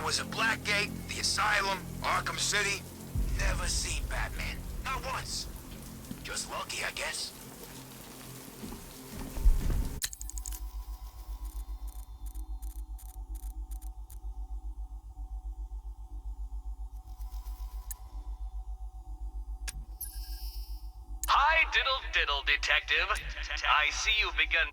I was at Blackgate, the Asylum, Arkham City. Never seen Batman. Not once. Just lucky, I guess. Hi, diddle, detective. I see you've begun...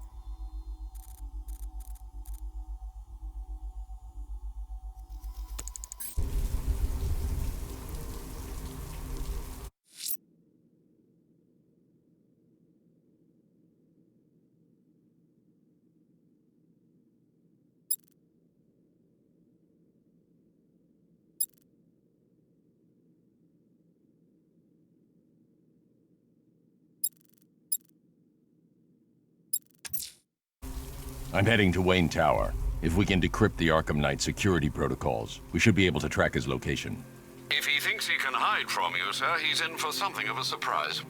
I'm heading to Wayne Tower. If we can decrypt the Arkham Knight security protocols, we should be able to track his location. If he thinks he can hide from you, sir, he's in for something of a surprise.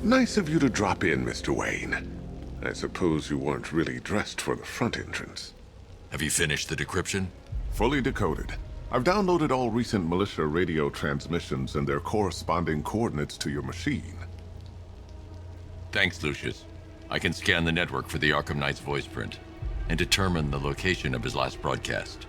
Nice of you to drop in, Mr. Wayne. I suppose you weren't really dressed for the front entrance. Have you finished the decryption? Fully decoded. I've downloaded all recent militia radio transmissions and their corresponding coordinates to your machine. Thanks, Lucius. I can scan the network for the Arkham Knight's voice print and determine the location of his last broadcast.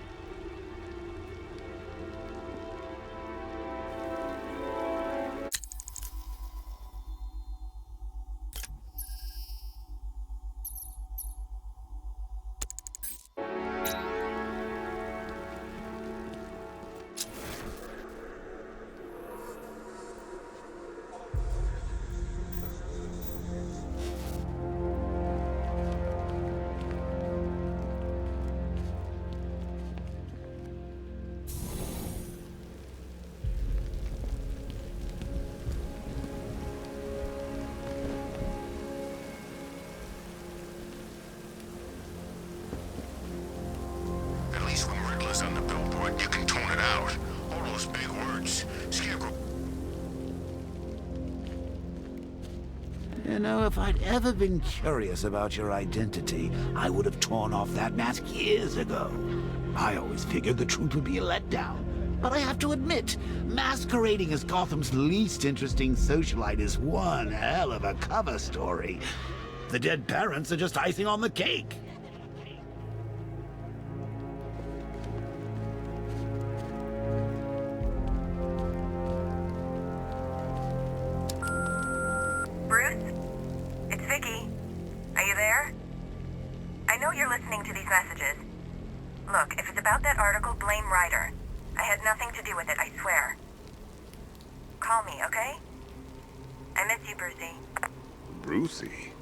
On the billboard, you can tone it out. All those big words. Scarecrow. You know, if I'd ever been curious about your identity, I would have torn off that mask years ago. I always figured the truth would be a letdown. But I have to admit, masquerading as Gotham's least interesting socialite is one hell of a cover story. The dead parents are just icing on the cake. Listening to these messages. Look, if it's about that article, blame Ryder. I had nothing to do with it, I swear. Call me, okay? I miss you, Brucey. Brucey?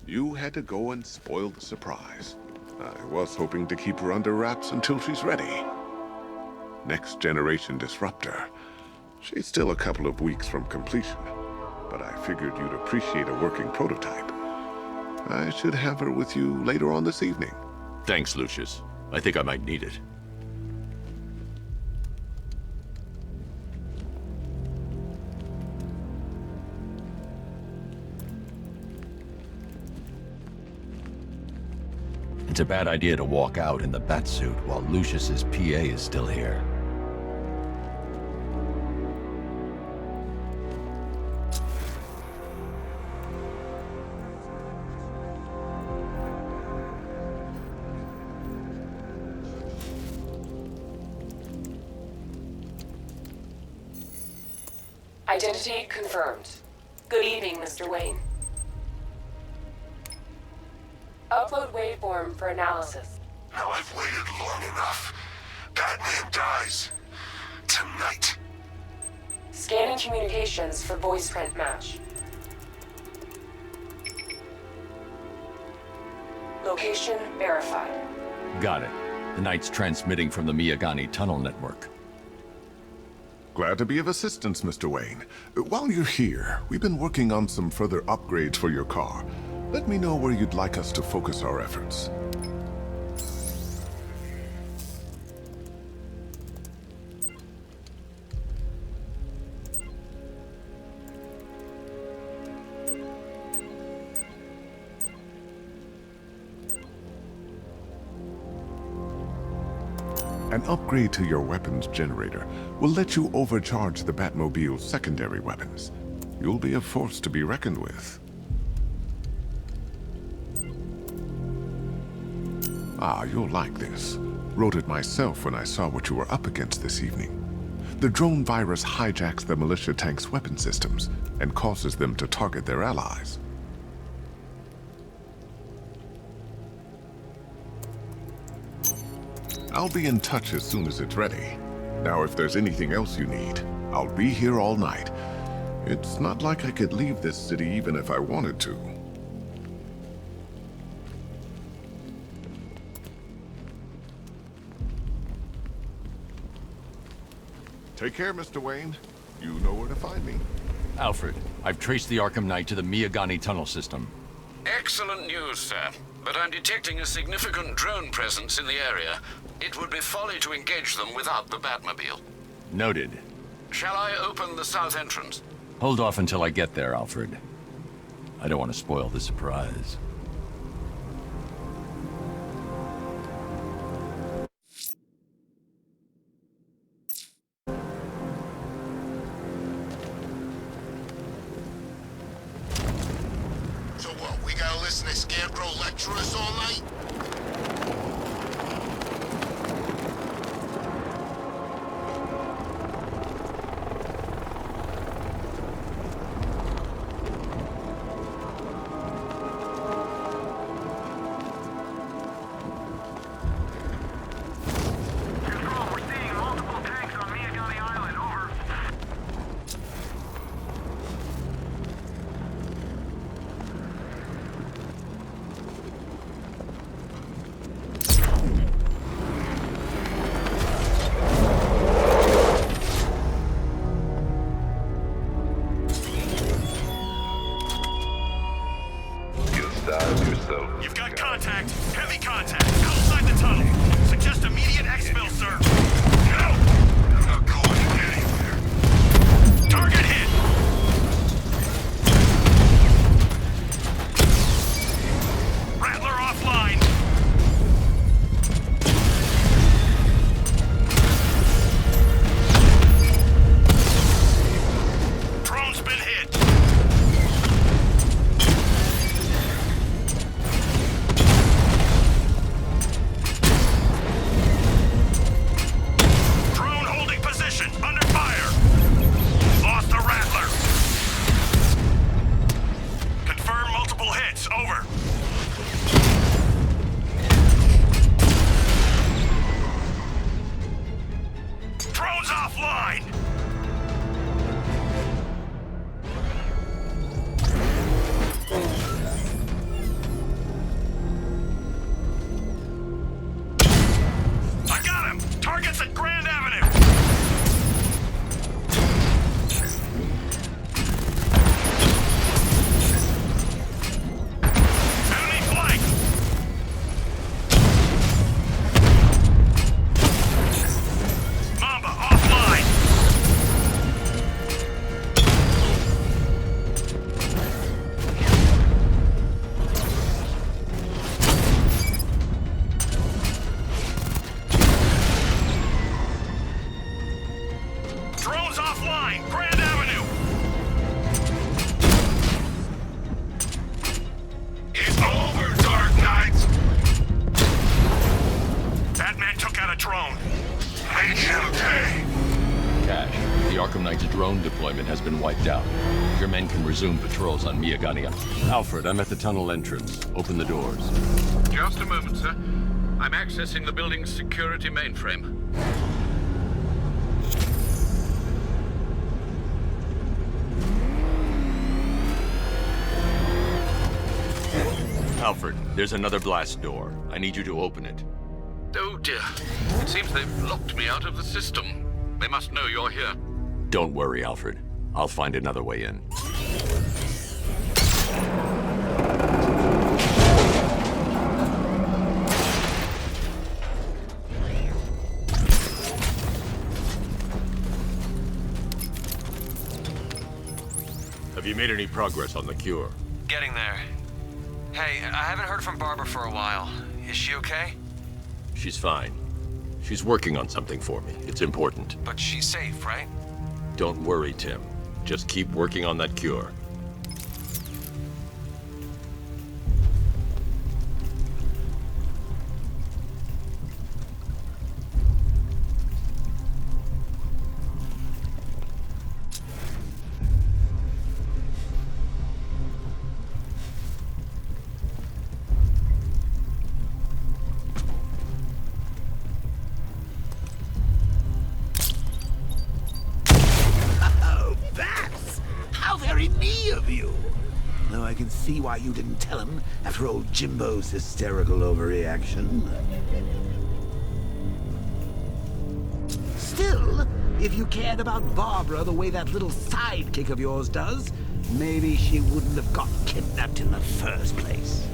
You had to go and spoil the surprise. I was hoping to keep her under wraps until she's ready. Next generation disruptor. She's still a couple of weeks from completion, but I figured you'd appreciate a working prototype. I should have her with you later on this evening. Thanks, Lucius. I think I might need it. It's a bad idea to walk out in the Batsuit while Lucius's PA is still here. Identity confirmed. Good evening, Mr. Wayne. Upload waveform for analysis. Now I've waited long enough. Batman dies. Tonight. Scanning communications for voice print match. Location verified. Got it. The Knight's transmitting from the Miyagani tunnel network. Glad to be of assistance, Mr. Wayne. While you're here, we've been working on some further upgrades for your car. Let me know where you'd like us to focus our efforts. An upgrade to your weapons generator will let you overcharge the Batmobile's secondary weapons. You'll be a force to be reckoned with. Ah, you'll like this. Wrote it myself when I saw what you were up against this evening. The drone virus hijacks the militia tank's weapon systems and causes them to target their allies. I'll be in touch as soon as it's ready. Now, if there's anything else you need, I'll be here all night. It's not like I could leave this city even if I wanted to. Take care, Mr. Wayne. You know where to find me. Alfred, I've traced the Arkham Knight to the Miyagani tunnel system. Excellent news, sir. But I'm detecting a significant drone presence in the area. It would be folly to engage them without the Batmobile. Noted. Shall I open the south entrance? Hold off until I get there, Alfred. I don't want to spoil the surprise. So what, we gotta listen to Scarecrow lecture us all night? You've got contact. Heavy contact. Outside the tunnel. Suggest immediate exfil, sir. No! I'm not going anywhere. Target hit. Rattler offline. Drone's been hit. Drone holding position. Under fire. Lost the Rattler. Confirm multiple hits. Over. Drone's offline. I got him! Target's at Grand Avenue! Arkham Knight's drone deployment has been wiped out. Your men can resume patrols on Miagania. Alfred, I'm at the tunnel entrance. Open the doors. Just a moment, sir. I'm accessing the building's security mainframe. Alfred, there's another blast door. I need you to open it. Oh dear. It seems they've locked me out of the system. They must know you're here. Don't worry, Alfred. I'll find another way in. Have you made any progress on the cure? Getting there. Hey, I haven't heard from Barbara for a while. Is she okay? She's fine. She's working on something for me. It's important. But she's safe, right? Don't worry, Tim. Just keep working on that cure. I can see why you didn't tell him after old Jimbo's hysterical overreaction. Still, if you cared about Barbara the way that little sidekick of yours does, maybe she wouldn't have got kidnapped in the first place.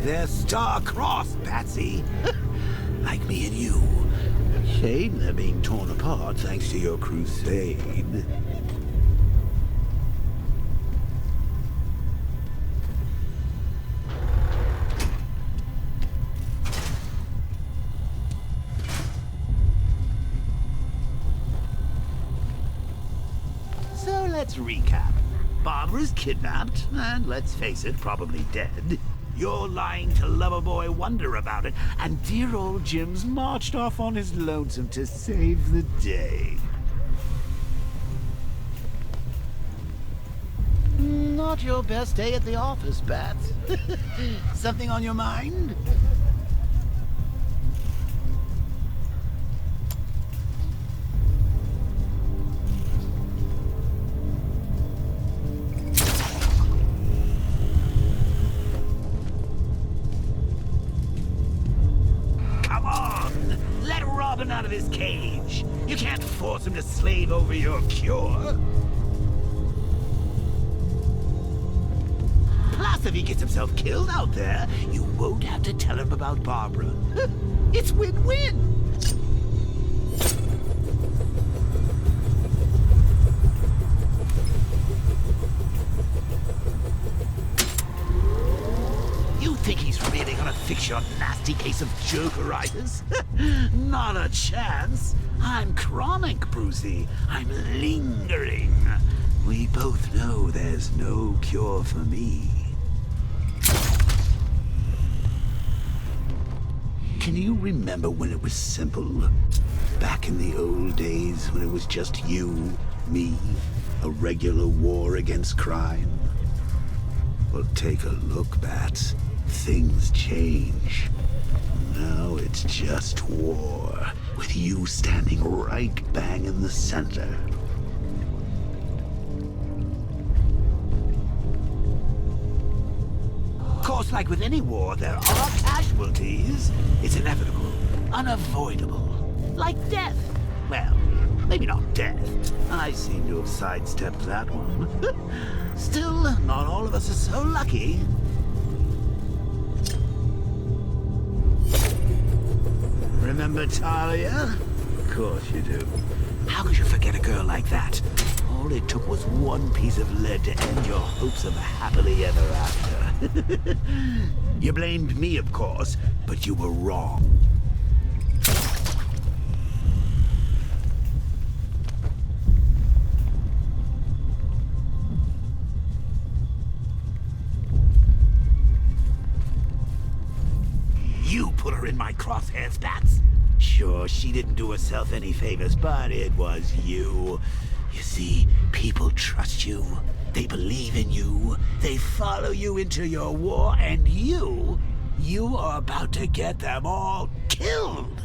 They're star-crossed, Patsy. Like me and you. Shame they're being torn apart thanks to your crusade. So let's recap. Barbara's kidnapped, and let's face it, probably dead. You're lying to Loverboy Wonder about it, and dear old Jim's marched off on his lonesome to save the day. Not your best day at the office, Bats. Something on your mind? Out of his cage. You can't force him to slave over your cure. Plus, if he gets himself killed out there, you won't have to tell him about Barbara. It's win-win. You think he's really gonna fix your nasty case of jokeritis? Not a chance. I'm chronic, Brucey. I'm lingering. We both know there's no cure for me. Can you remember when it was simple? Back in the old days when it was just you, me, a regular war against crime? Well, take a look, Bats. Things change. Now it's just war, with you standing right bang in the center. Of course, like with any war, there are casualties. It's inevitable, unavoidable. Like death. Well, maybe not death. I seem to have sidestepped that one. Still, not all of us are so lucky. Remember Talia? Of course you do. How could you forget a girl like that? All it took was one piece of lead to end your hopes of a happily ever after. You blamed me, of course, but you were wrong. crosshairs, Bats. Sure, she didn't do herself any favors, but it was you. You see, people trust you. They believe in you. They follow you into your war, and you are about to get them all killed.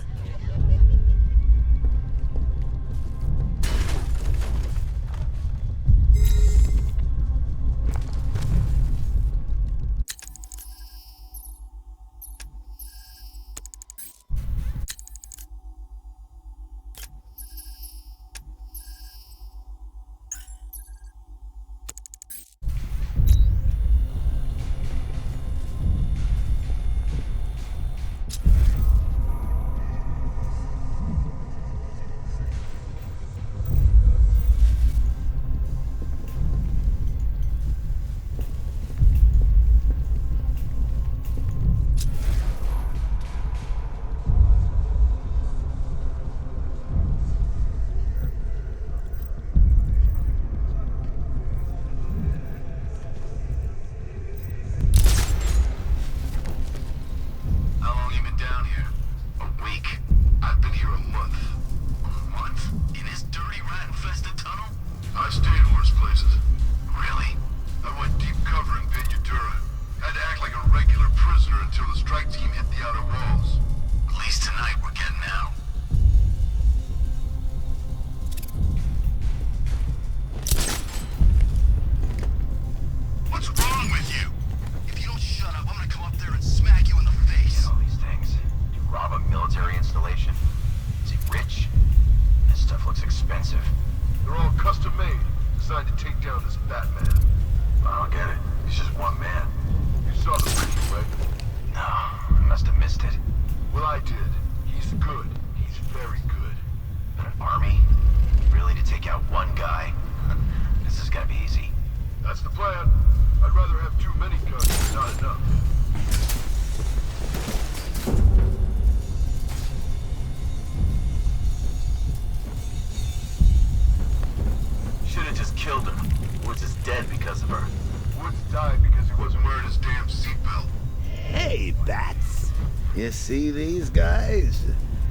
You see these guys?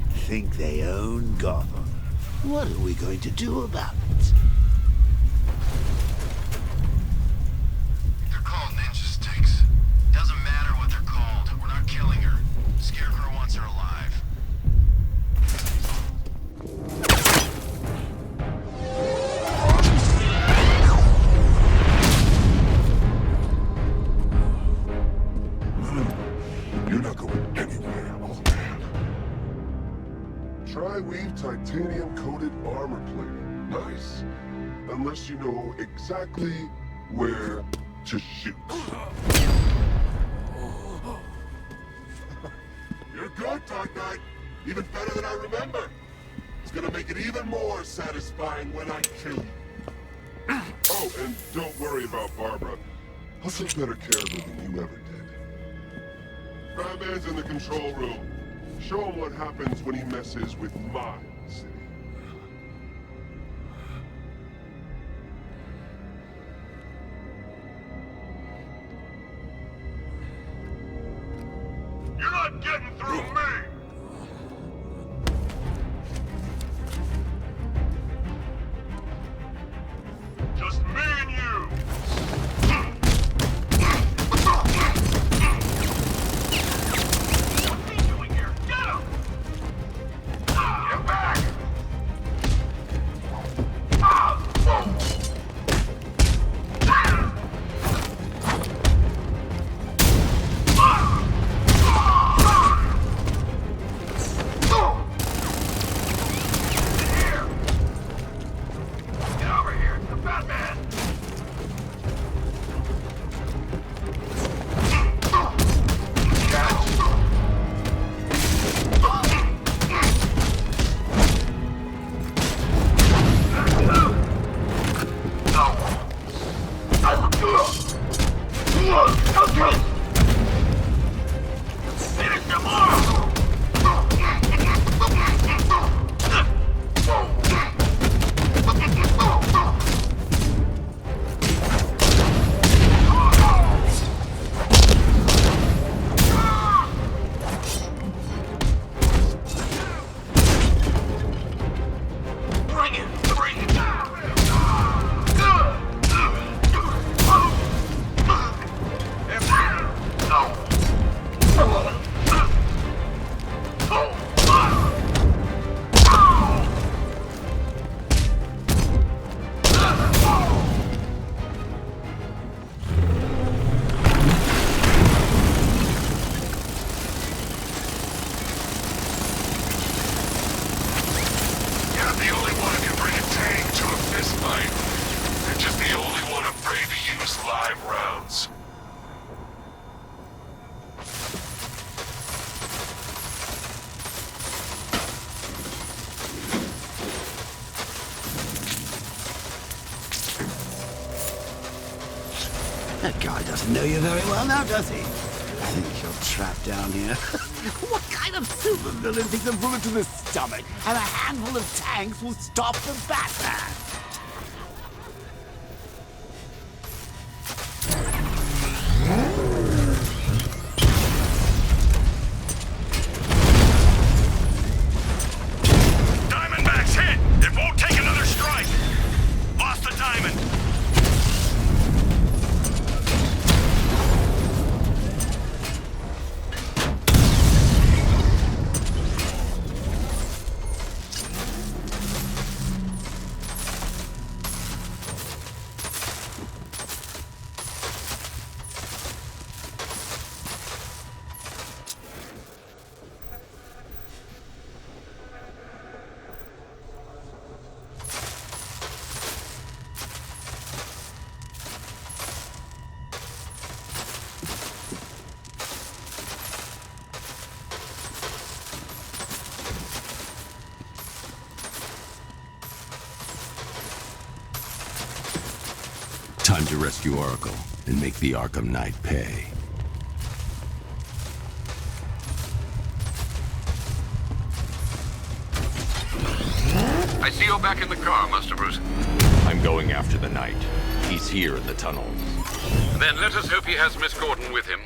Think they own Gotham. What are we going to do about it? They're called ninja sticks. Doesn't matter what they're called. We're not killing her. Scarecrow wants her alive. You're not going anywhere, old man. Tri-weave titanium-coated armor plating. Nice. Unless you know exactly where to shoot. You're good, Dark Knight. Even better than I remember. It's gonna make it even more satisfying when I kill you. Oh, and don't worry about Barbara. I'll take better care of her than you ever did. Batman's in the control room. Show him what happens when he messes with my city. You're not getting through me! Just me and you! What's he doing here? Get him! Get back! Get over here! The Batman! Finish him off! use live rounds. That guy doesn't know you very well now, does he? I think you're trapped down here. What kind of supervillain thinks a bullet to the stomach and a handful of tanks will stop the Batman? Diamondback's hit! It won't take another strike! Lost the diamond! Time to rescue Oracle and make the Arkham Knight pay. I see you're back in the car, Master Bruce. I'm going after the Knight. He's here in the tunnel. Then let us hope he has Miss Gordon with him.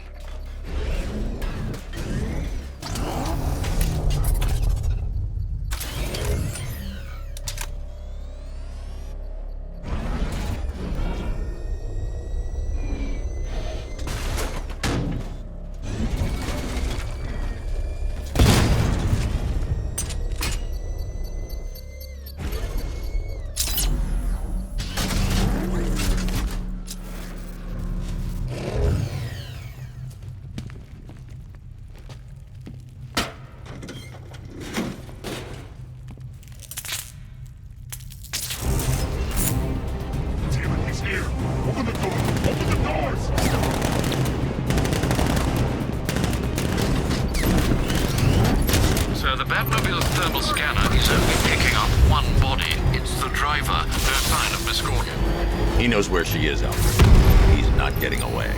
He knows where she is, Alfred. He's not getting away.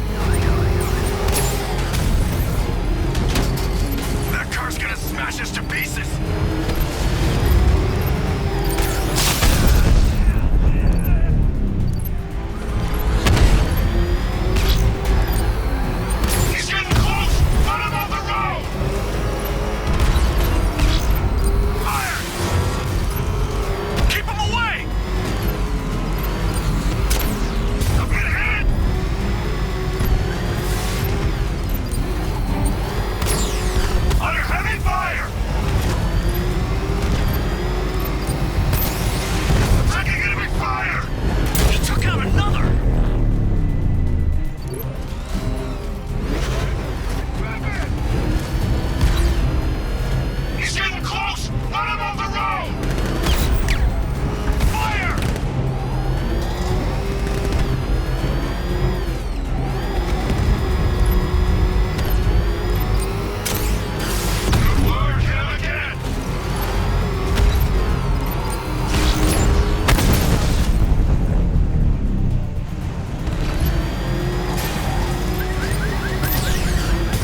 That car's gonna smash us to pieces! He's getting close! Let him off the road! Fire! Keep him away! I've been hit! Under heavy fire! Attacking enemy fire! He took out another! He's getting close! Let him off the road! Fire! Good work, him again!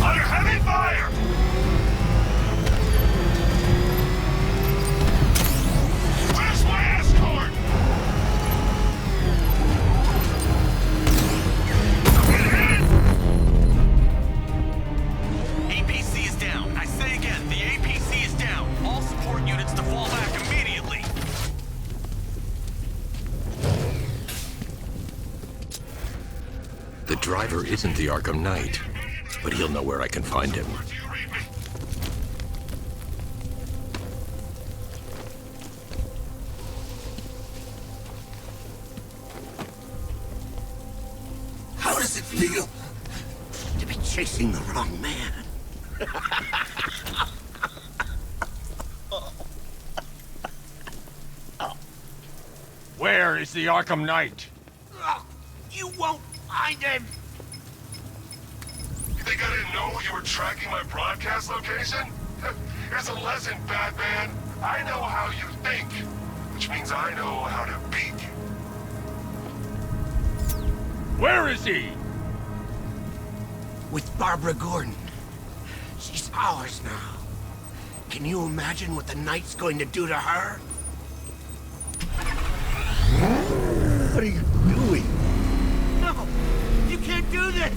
Under heavy fire! Where's my escort? I've been hit! APC is down. I say again, the APC is down. All support units to fall back immediately. The driver isn't the Arkham Knight, but he'll know where I can find him. Do you read me? How does it feel to be chasing the wrong man? Where is the Arkham Knight? You won't find him! You think I didn't know you were tracking my broadcast location? Here's a lesson, Batman. I know how you think, which means I know how to beat you. Where is he? With Barbara Gordon. She's ours now. Can you imagine what the Knight's going to do to her? What are you doing? No! You can't do this!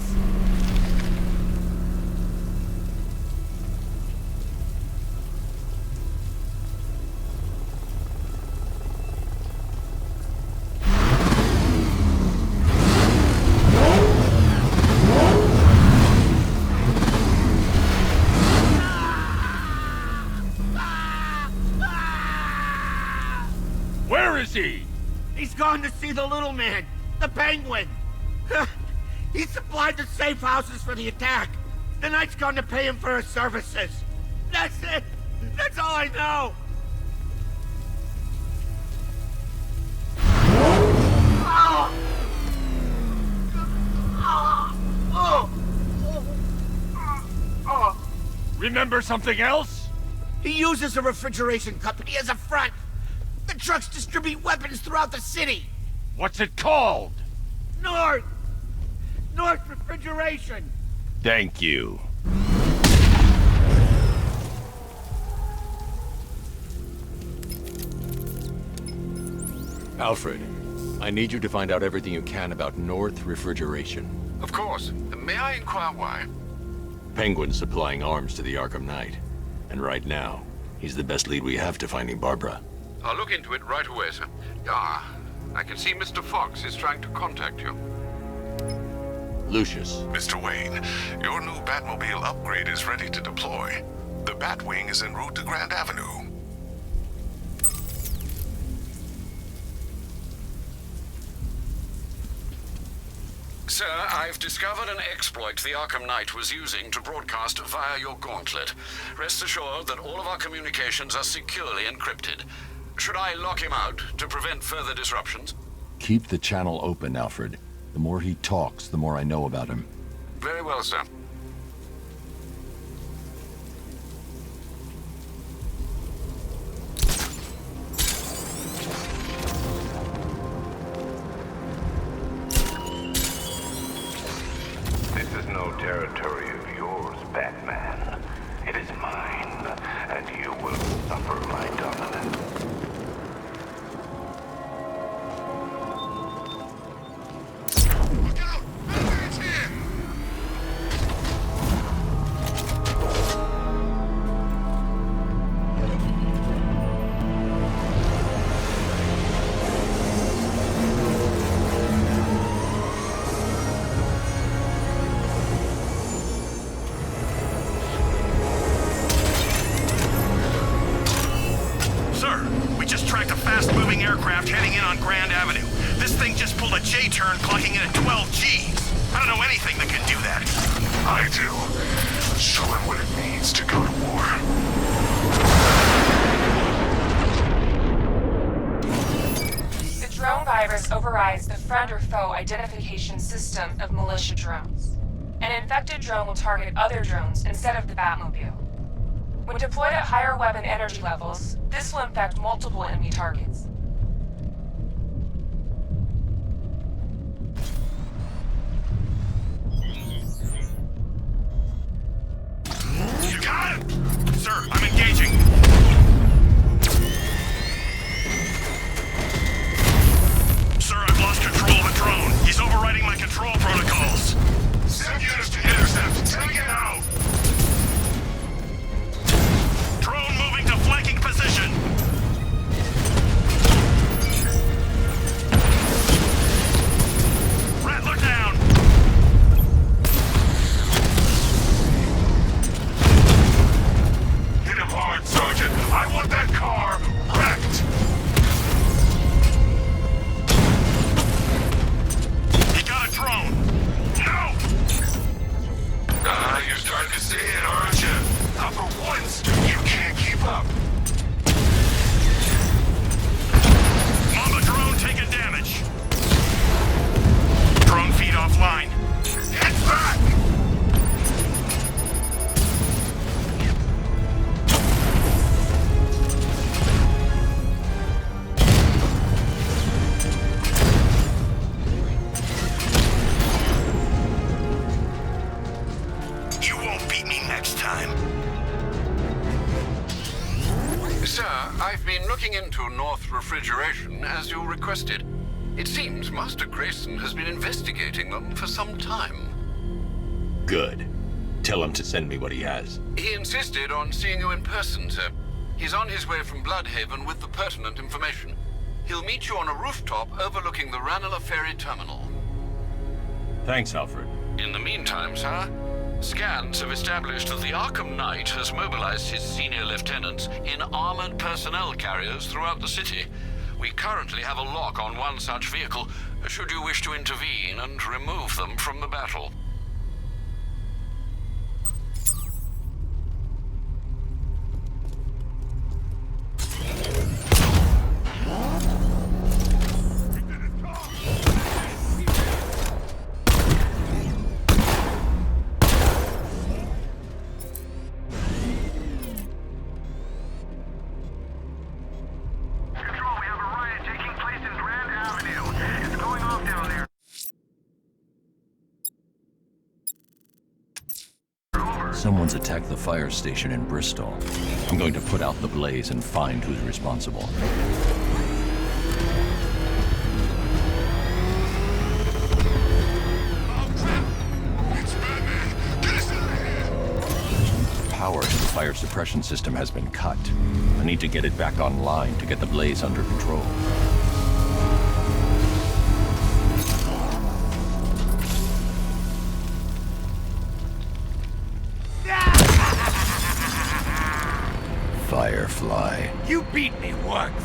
Where is he? He's gone to see the little man, the Penguin. He supplied the safe houses for the attack. The Knight's gone to pay him for his services. That's it. That's all I know. Remember something else? He uses a refrigeration company as a front. The trucks distribute weapons throughout the city. What's it called? North Refrigeration. Thank you. Alfred, I need you to find out everything you can about North Refrigeration. Of course. May I inquire why? Penguin's supplying arms to the Arkham Knight. And right now, he's the best lead we have to finding Barbara. I'll look into it right away, sir. I can see Mr. Fox is trying to contact you. Lucius. Mr. Wayne, your new Batmobile upgrade is ready to deploy. The Batwing is en route to Grand Avenue. Sir, I've discovered an exploit the Arkham Knight was using to broadcast via your gauntlet. Rest assured that all of our communications are securely encrypted. Should I lock him out to prevent further disruptions? Keep the channel open, Alfred. The more he talks, the more I know about him. Very well, sir. This is no territory of yours, Batman. It is mine, and you will suffer my dominance. Look out! Batman's here! Sir, we just tracked a fast-moving aircraft heading in on Grand Avenue. This thing just pulled a J-turn, clocking in at 12 Gs. I don't know anything that can do that. I do. Show him what it means to go to war. The drone virus overrides the friend or foe identification system of militia drones. An infected drone will target other drones instead of the Batmobile. When deployed at higher weapon energy levels, this will infect multiple enemy targets. You got it! Sir, I'm engaging. Sir, I've lost control of the drone. He's overriding my control protocols. Send units to intercept. Take it out! Drone moving to flanking position. looking into North Refrigeration as you requested. It seems Master Grayson has been investigating them for some time. Good. Tell him to send me what he has. He insisted on seeing you in person, sir. He's on his way from Bloodhaven with the pertinent information. He'll meet you on a rooftop overlooking the Ranelagh Ferry Terminal. Thanks, Alfred. In the meantime, sir, scans have established that the Arkham Knight has mobilized his senior lieutenants in armored personnel carriers throughout the city. We currently have a lock on one such vehicle, should you wish to intervene and remove them from the battle. Someone's attacked the fire station in Bristol. I'm going to put out the blaze and find who's responsible. Power to the fire suppression system has been cut. I need to get it back online to get the blaze under control. Firefly. You beat me once,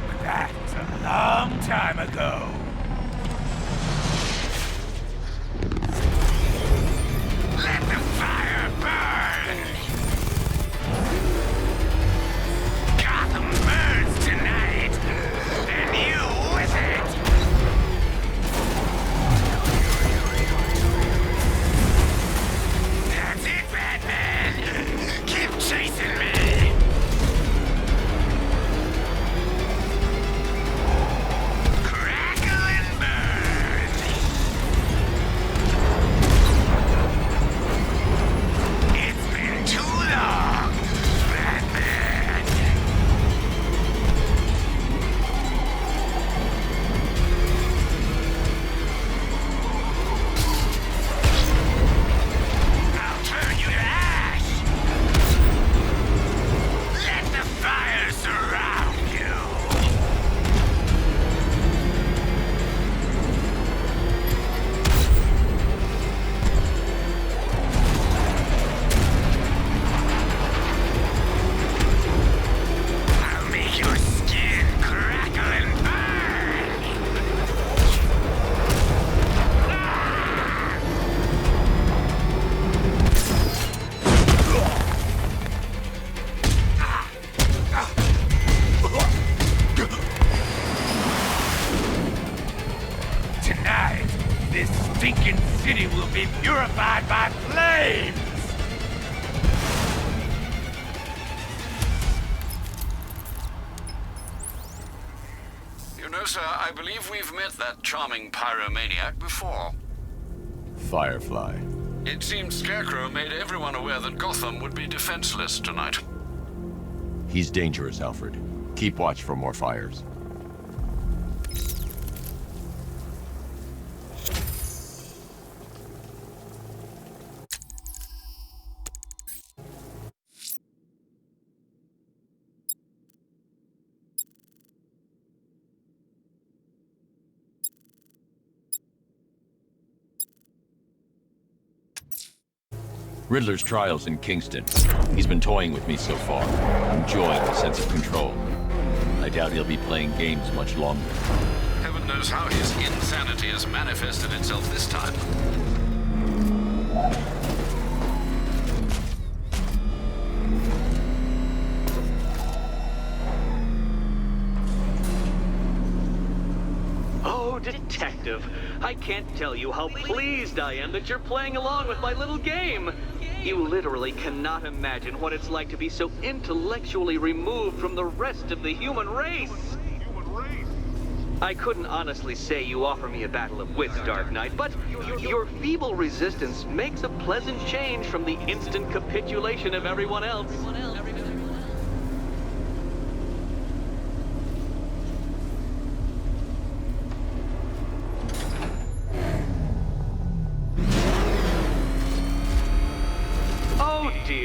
but that's a long time ago. Let the fire burn! Gotham burns tonight, and you with it! That's it, Batman! Keep chasing me! Sir, I believe we've met that charming pyromaniac before. Firefly. It seems Scarecrow made everyone aware that Gotham would be defenseless tonight. He's dangerous, Alfred. Keep watch for more fires. Riddler's trial's in Kingston. He's been toying with me so far, enjoying the sense of control. I doubt he'll be playing games much longer. Heaven knows how his insanity has manifested itself this time. Oh, Detective, I can't tell you how pleased I am that you're playing along with my little game. You literally cannot imagine what it's like to be so intellectually removed from the rest of the human race. I couldn't honestly say you offer me a battle of wits, Dark Knight, but your feeble resistance makes a pleasant change from the instant capitulation of everyone else.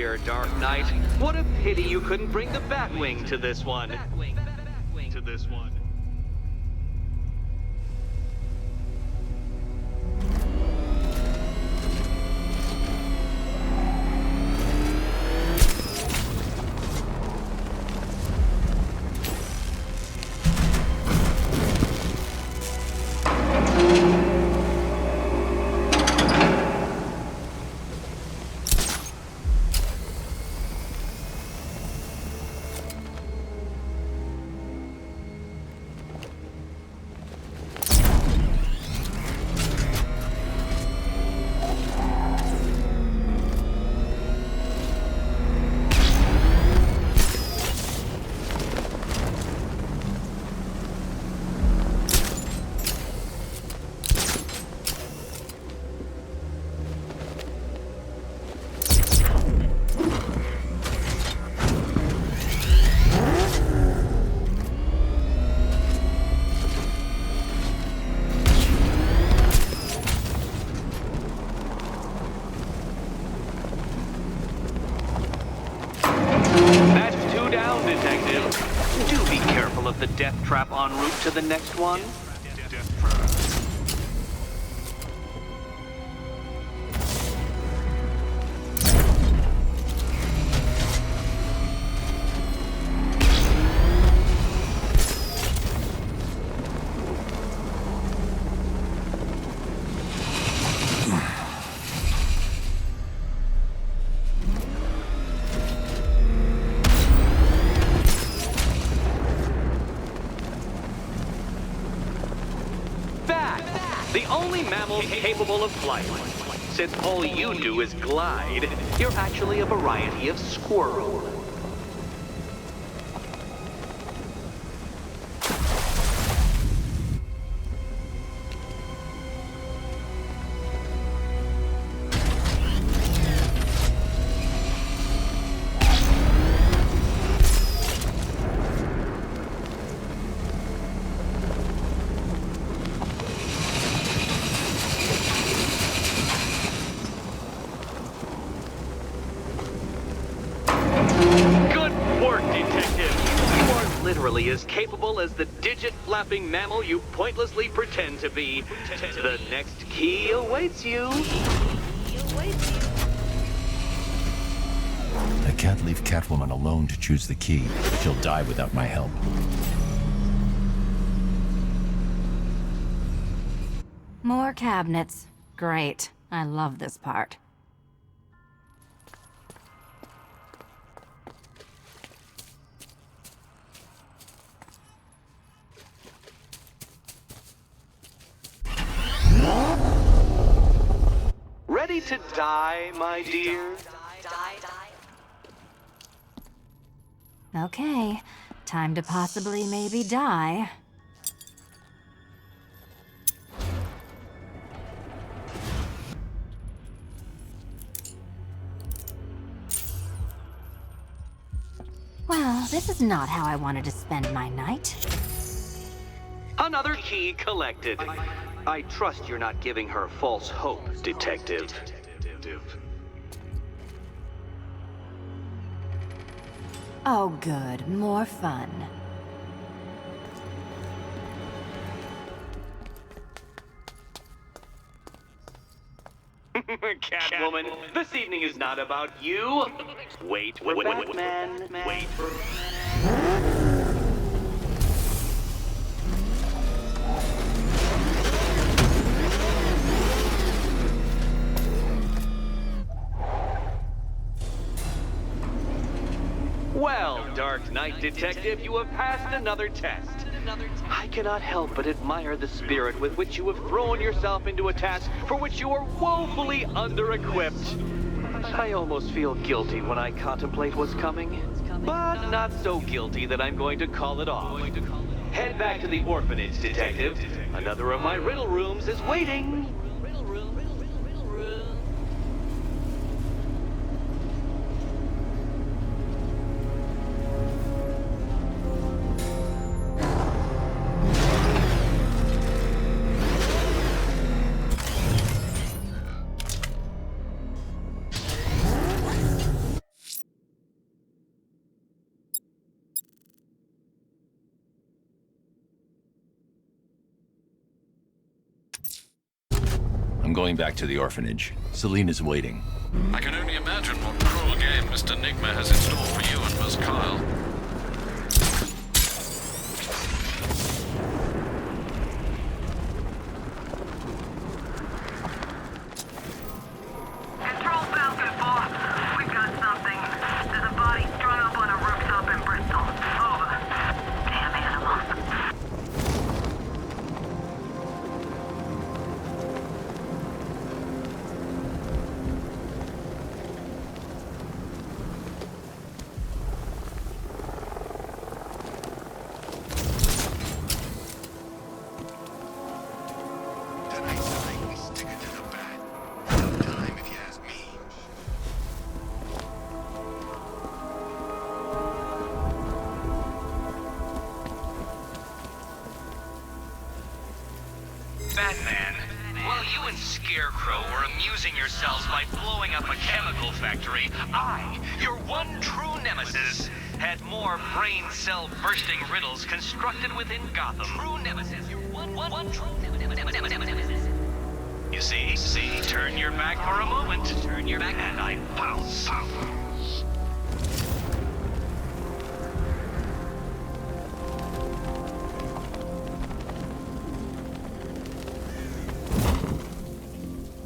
dear, Dark Knight. What a pity you couldn't bring the Batwing to this one. The death trap en route to the next one? The only mammal capable of flight. Since all you do is glide, you're actually a variety of squirrel. As capable as the digit-flapping mammal you pointlessly pretend to be. The next key awaits you. I can't leave Catwoman alone to choose the key. She'll die without my help. More cabinets. Great. I love this part. Ready to die, my dear? Okay, time to possibly maybe die. Well, this is not how I wanted to spend my night. Another key collected. I trust you're not giving her false hope, Detective. Oh good, more fun. Catwoman, this evening is not about you. Wait for Batman. Wait for... Well, Dark Knight Detective, you have passed another test. I cannot help but admire the spirit with which you have thrown yourself into a task for which you are woefully under-equipped. I almost feel guilty when I contemplate what's coming, but not so guilty that I'm going to call it off. Head back to the orphanage, Detective. Another of my riddle rooms is waiting. I'm going back to the orphanage. Selena's waiting. I can only imagine what cruel game Mr. Nigma has in store for you and Miss Kyle. Control Falcon 4. We've got something. There's a body strung up on a rooftop in Bristol. Over. Damn animals. Batman, while you and Scarecrow were amusing yourselves by blowing up a chemical factory, I, your one true nemesis, had more brain cell bursting riddles constructed within Gotham. True nemesis, your one true nemesis. You see, turn your back for a moment, turn your back, and I pounce.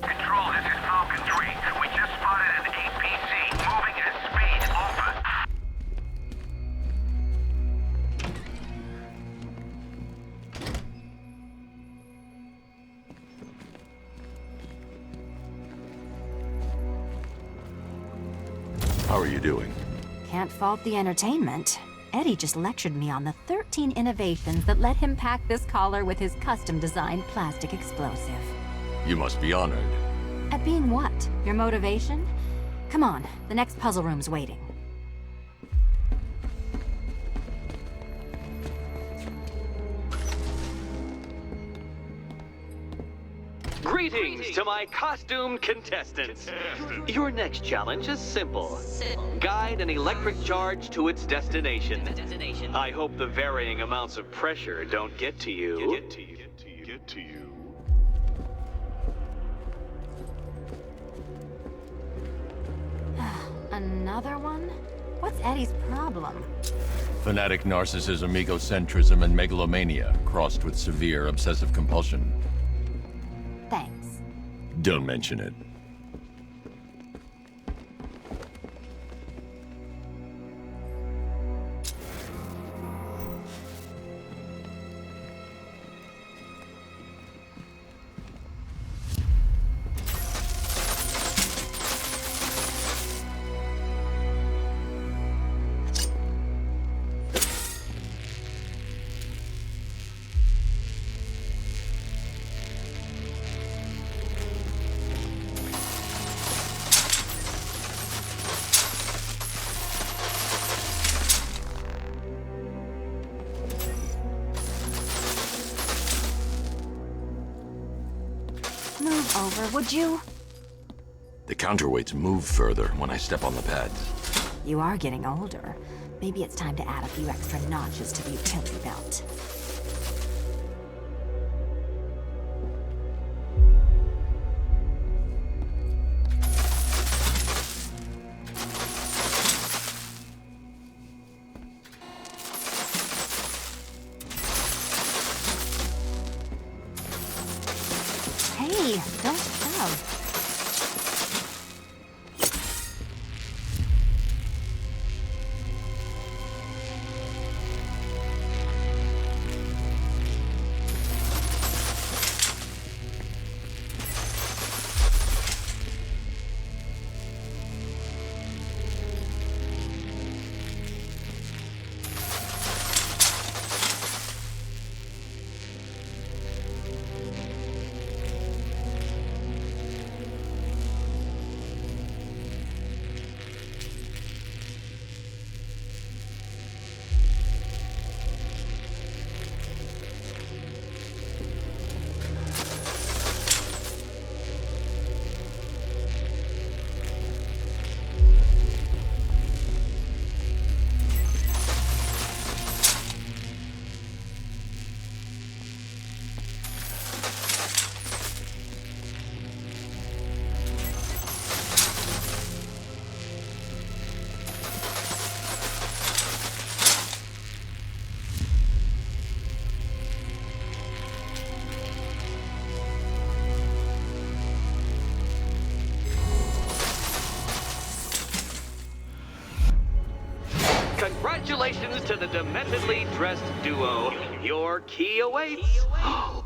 Control, this is Falcon 3. We just spotted an APC moving at speed. Over. How are you doing? Can't fault the entertainment. Eddie just lectured me on the 13 innovations that let him pack this collar with his custom-designed plastic explosive. You must be honored. At being what? Your motivation? Come on, the next puzzle room's waiting. Greetings to my costumed contestants. Your next challenge is simple. Guide an electric charge to its destination. I hope the varying amounts of pressure don't get to you. Get to you. Another one? What's Eddie's problem? Fanatic narcissism, egocentrism, and megalomania, crossed with severe obsessive compulsion. Thanks. Don't mention it. Move over, would you? The counterweights move further when I step on the pads. You are getting older. Maybe it's time to add a few extra notches to the utility belt. Hey, don't shove. Congratulations to the dementedly dressed duo. Your key awaits.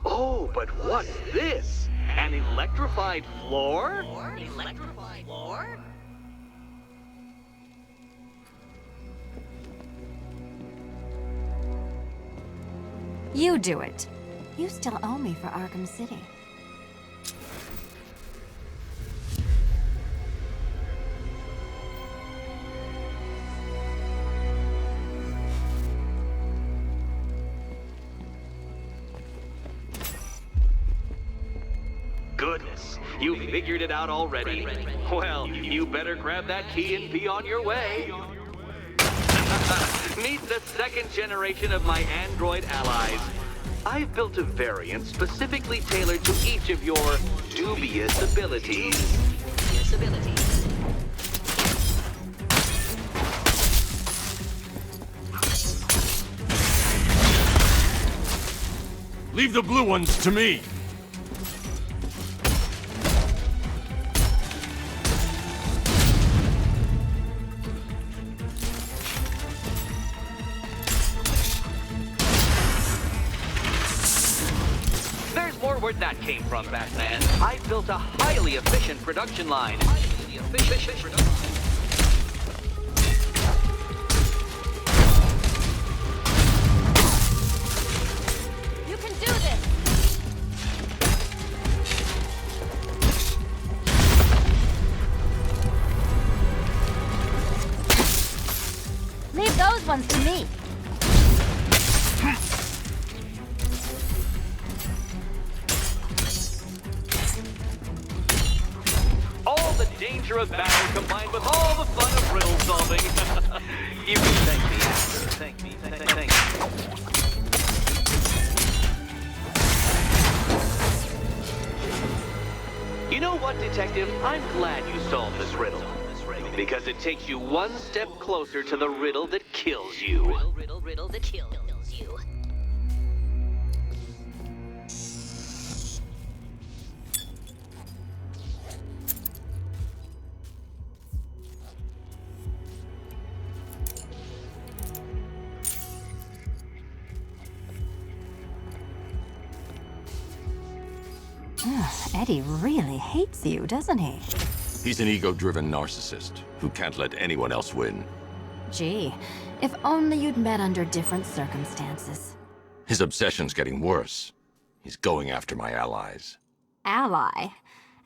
Oh, but what's this? An electrified floor? Electrified floor? You do it. You still owe me for Arkham City. Goodness, you figured it out already. Well, you better grab that key and be on your way. Meet the second generation of my android allies. I've built a variant specifically tailored to each of your dubious abilities. Leave the blue ones to me! Where'd that came from, Batman? I built a highly efficient production line. You can do this! Leave those ones to me! Danger of battle combined with all the fun of riddle solving. You can thank me after. Thank me. You know what, Detective? I'm glad you solved this riddle. Because it takes you one step closer to the riddle that kills you. Riddle that kills you. Eddie really hates you, doesn't he? He's an ego-driven narcissist who can't let anyone else win. Gee, if only you'd met under different circumstances. His obsession's getting worse. He's going after my allies. Ally?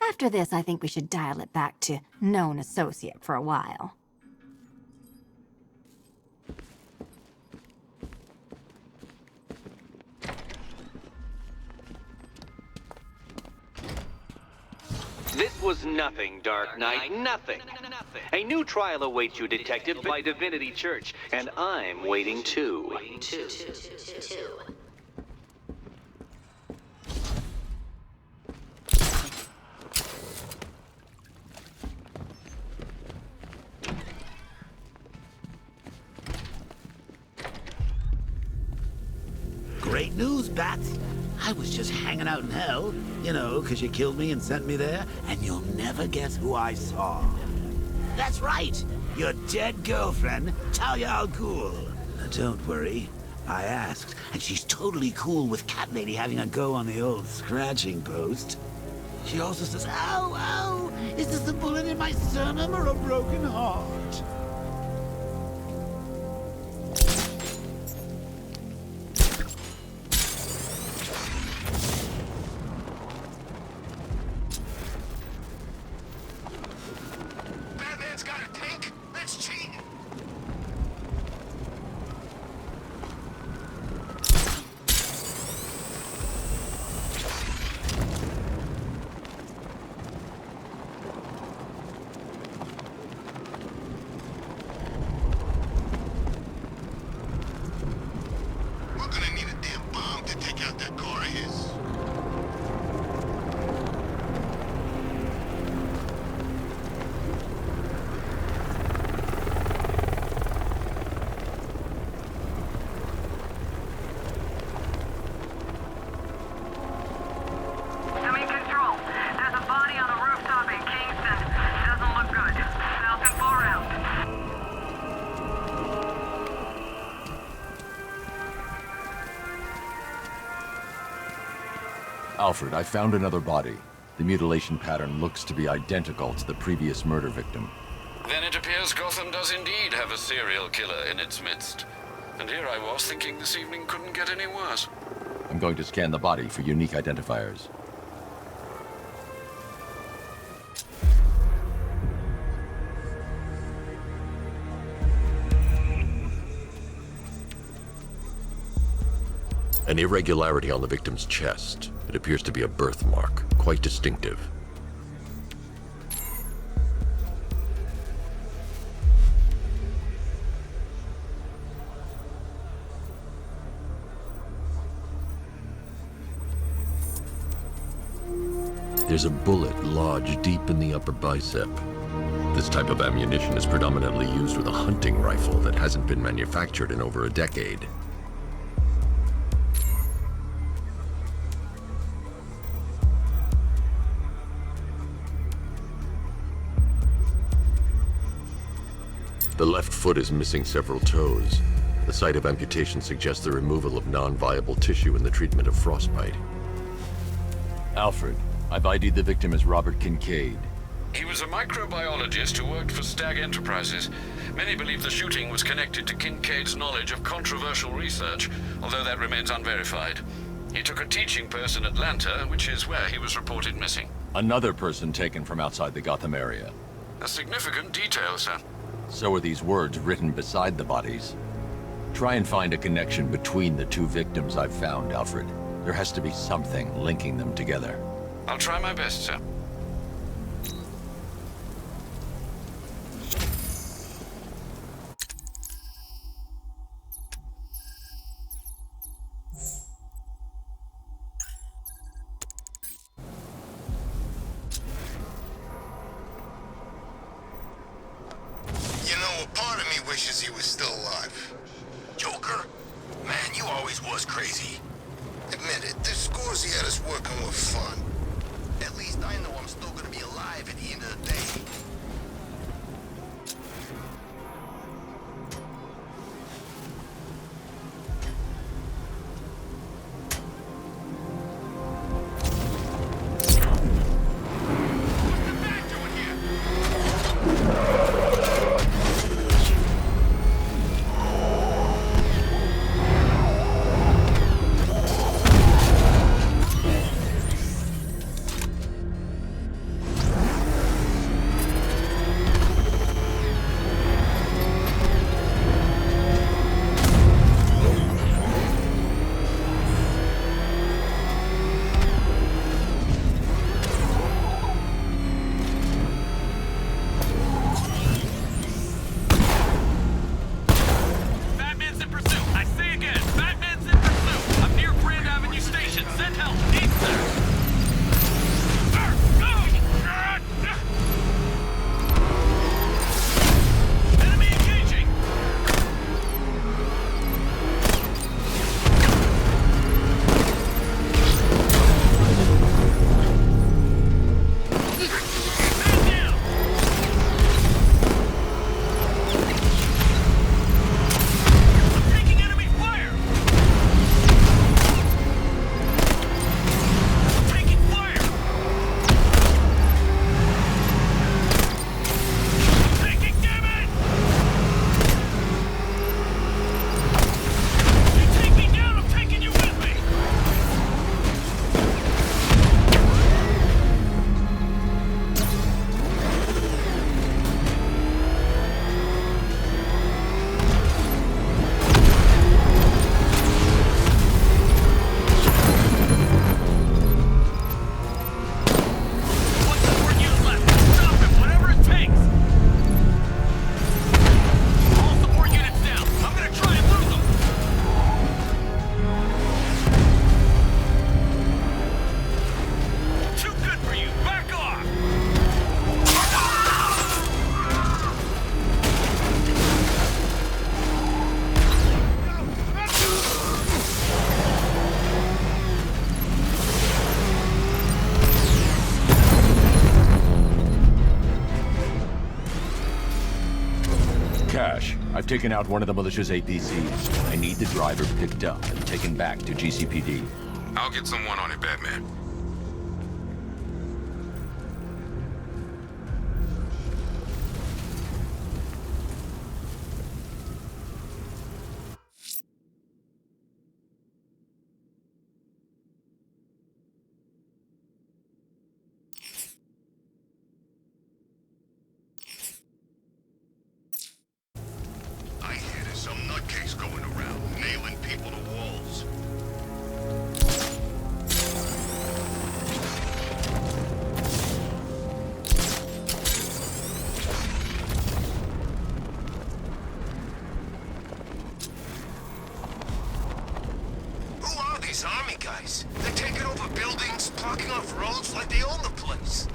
After this, I think we should dial it back to known associate for a while. This was nothing, Dark Knight, nothing. A new trial awaits you, Detective, by Divinity Church, and I'm waiting too. Great news, Bats. I was just hanging out in hell, you know, because you killed me and sent me there, and you'll never guess who I saw. That's right, your dead girlfriend, Talia al Ghul. Don't worry, I asked, and she's totally cool with Cat Lady having a go on the old scratching post. She also says, ow, ow, is this a bullet in my sternum or a broken heart? Alfred, I found another body. The mutilation pattern looks to be identical to the previous murder victim. Then it appears Gotham does indeed have a serial killer in its midst. And here I was thinking this evening couldn't get any worse. I'm going to scan the body for unique identifiers. An irregularity on the victim's chest. It appears to be a birthmark, quite distinctive. There's a bullet lodged deep in the upper bicep. This type of ammunition is predominantly used with a hunting rifle that hasn't been manufactured in over a decade. The left foot is missing several toes. The site of amputation suggests the removal of non-viable tissue in the treatment of frostbite. Alfred, I've ID'd the victim as Robert Kincaid. He was a microbiologist who worked for Stag Enterprises. Many believe the shooting was connected to Kincaid's knowledge of controversial research, although that remains unverified. He took a teaching post in Atlanta, which is where he was reported missing. Another person taken from outside the Gotham area. A significant detail, sir. So are these words written beside the bodies. Try and find a connection between the two victims I've found, Alfred. There has to be something linking them together. I'll try my best, sir. You know, a part of me wishes he was still alive. Joker? Man, you always was crazy. Admit it, the scores he had us working were fun. At least I know I'm still gonna be alive at the end of the day. I've taken out one of the militia's APCs. I need the driver picked up and taken back to GCPD. I'll get someone on it, Batman. army guys. They're taking over buildings, blocking off roads like they own the place.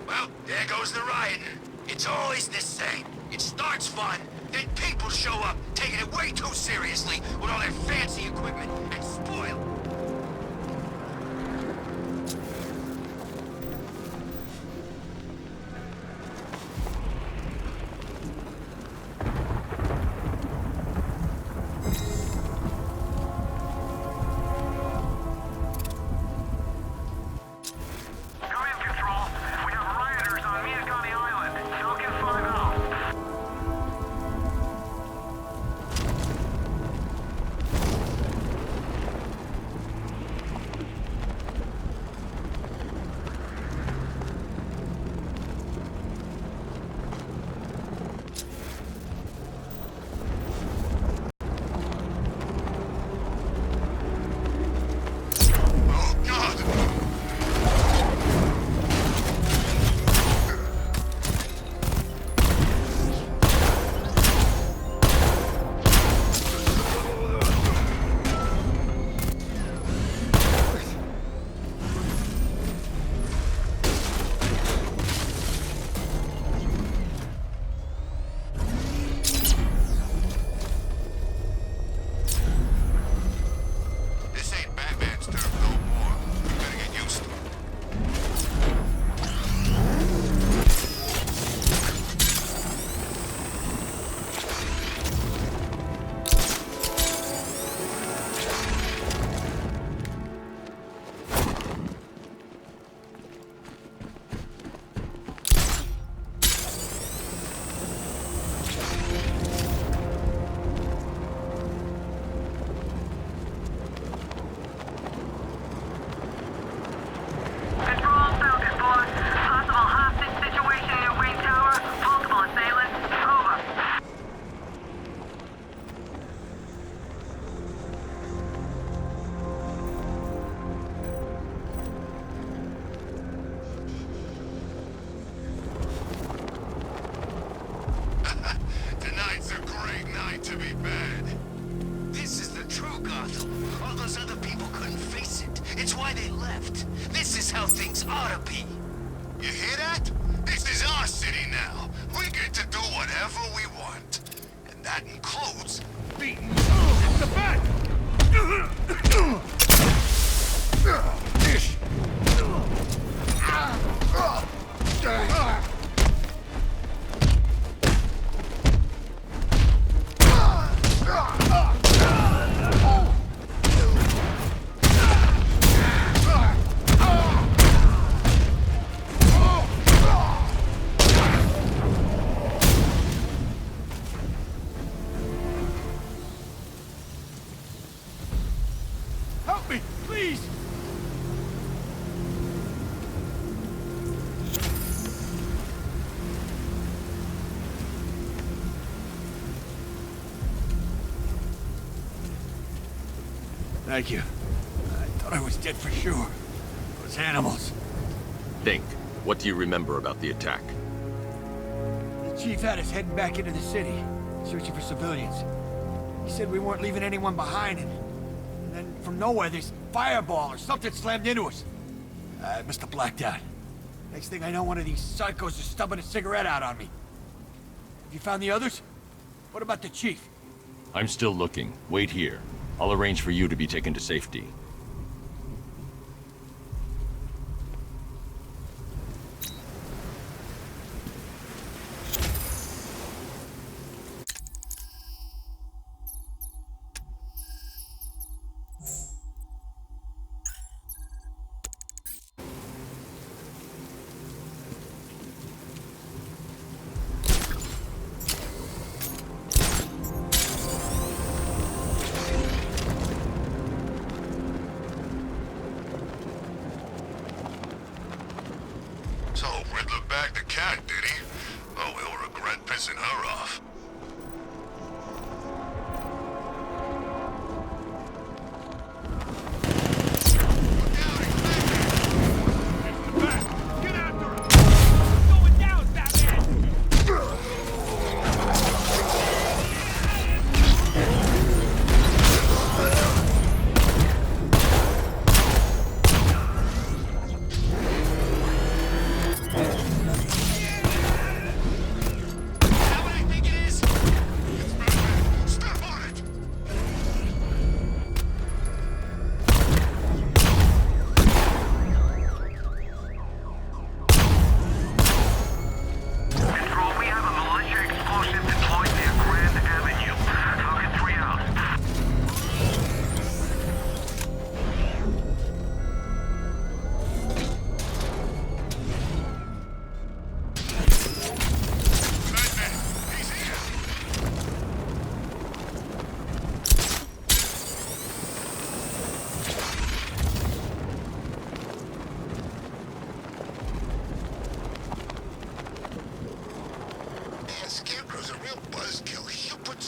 Well, there goes the rioting. It's always the same. It starts fun, then people show up, taking it way too seriously with all their fancy equipment, and spoil. Thank you. I thought I was dead for sure. Those animals. Think. What do you remember about the attack? The chief had us heading back into the city, searching for civilians. He said we weren't leaving anyone behind, and then from nowhere this fireball or something slammed into us. I must have blacked out. Next thing I know, one of these psychos is stubbing a cigarette out on me. Have you found the others? What about the chief? I'm still looking. Wait here. I'll arrange for you to be taken to safety.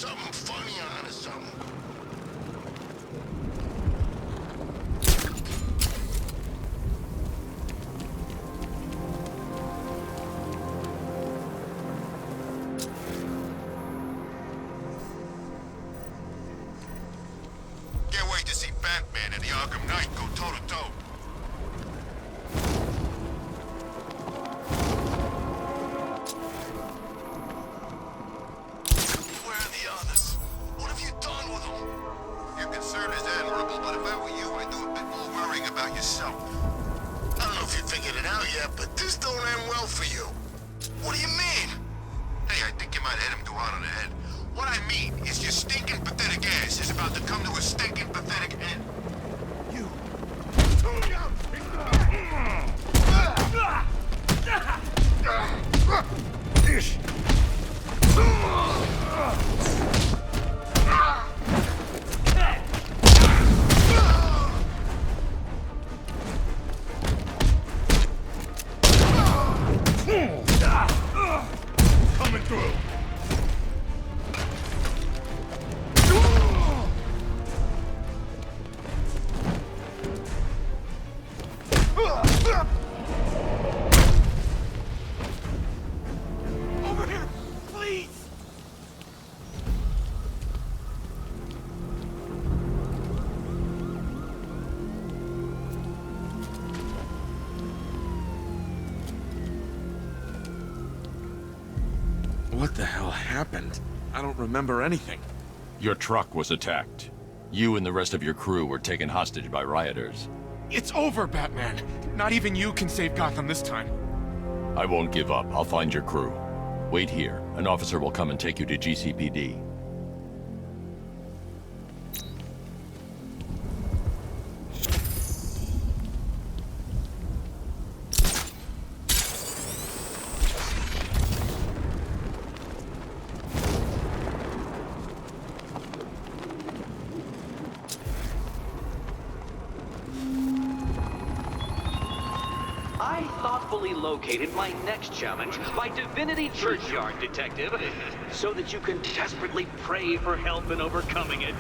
something funny on or something. Can't wait to see Batman and the Arkham Knight go toe-to-toe. Where are the others? What have you done with them? Your concern is admirable, but if I were you, I'd do a bit more worrying about yourself. I don't know if you figured it out yet, but this don't end well for you. What do you mean? Hey, I think you might hit him too hard on the head. What I mean is your stinking pathetic ass is about to come to a stinking pathetic end. You. Coming through. Over here, please! What the hell happened? I don't remember anything. Your truck was attacked. You and the rest of your crew were taken hostage by rioters. It's over, Batman. Not even you can save Gotham this time. I won't give up. I'll find your crew. Wait here. An officer will come and take you to GCPD. I thoughtfully located my next challenge, my Divinity Churchyard detective, so that you can desperately pray for help in overcoming it.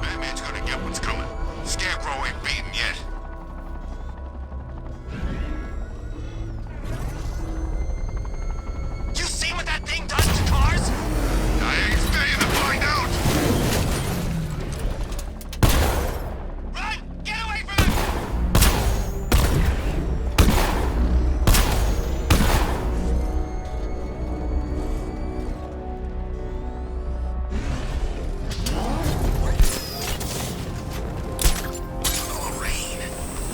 Batman's gonna get what's coming. Scarecrow ain't beaten yet. You see what that thing does to cars? I ain't staying to find out. Run! Get away from him! Oh, rain.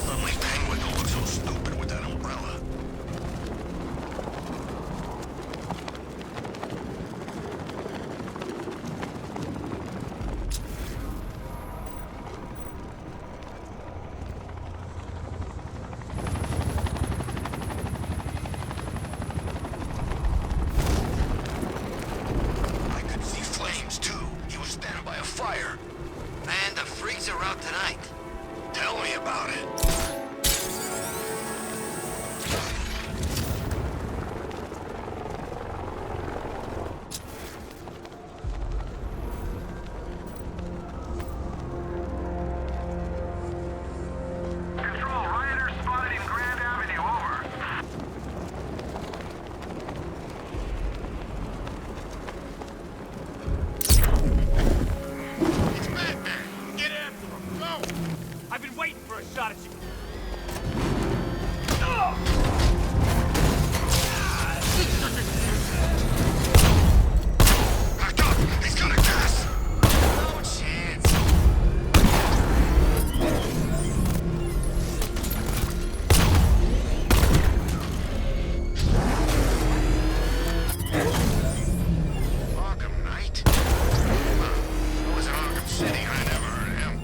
Only Penguin don't look so stupid with that umbrella. I could see flames, too. He was standing by a fire. Man, the freaks are out tonight. Tell me about it. Control, rioters spotted in Grand Avenue, over. It's Batman. Get after him. Go! I've been waiting for a shot at you. Back up! He's gonna gas! No chance. Arkham Knight? I was in Arkham City. I never heard of him.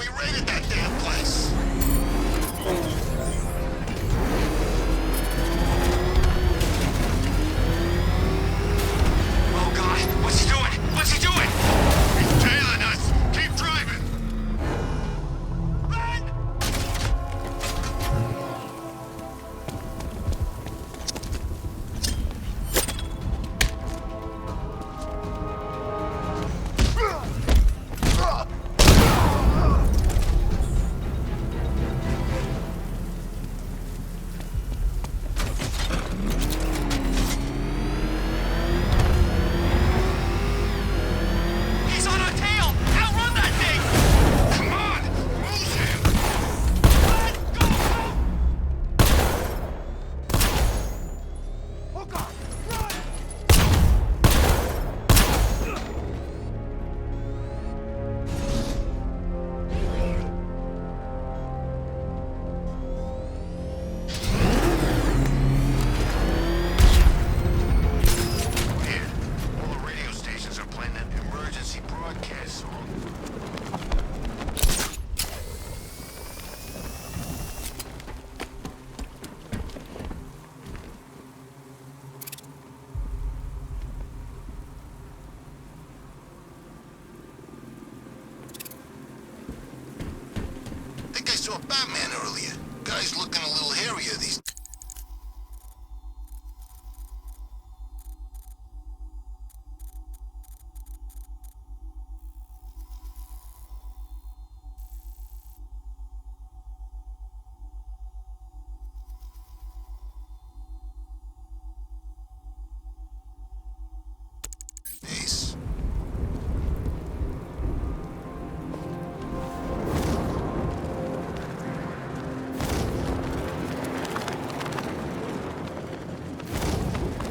we raided that damn place. Oh God, what's he doing? What's he doing? He's tailing us. Keep driving. He's on our tail! Outrun that thing! Come on, lose him. Oh God, run! Weird. All the radio stations are playing that emergency broadcast song. I think I saw Batman earlier. Guy's looking a little hairier these. Ace.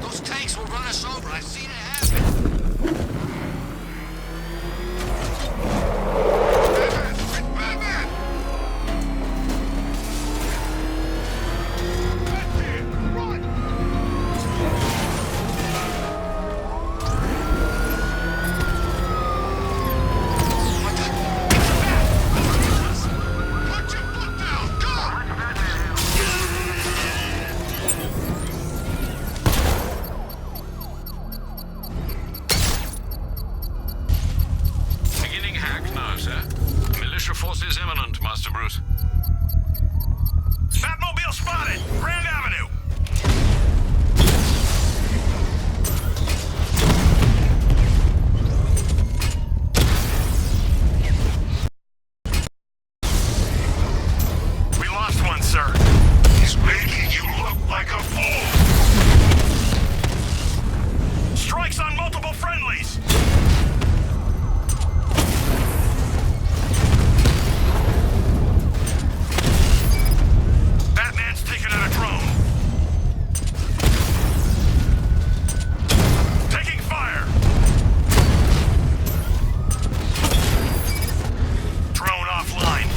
Those tanks will run us over. I've seen it happen. Batman! It's Batman! That's it! Run! What the? It's a bat! Put your foot down! Go! Beginning hack now, sir. Militia forces imminent, Master Bruce. Batmobile spotted! Grand Avenue! We lost one, sir. He's making you look like a fool. Strikes on multiple friendlies! Batman's taking out a drone. Taking fire! Drone offline.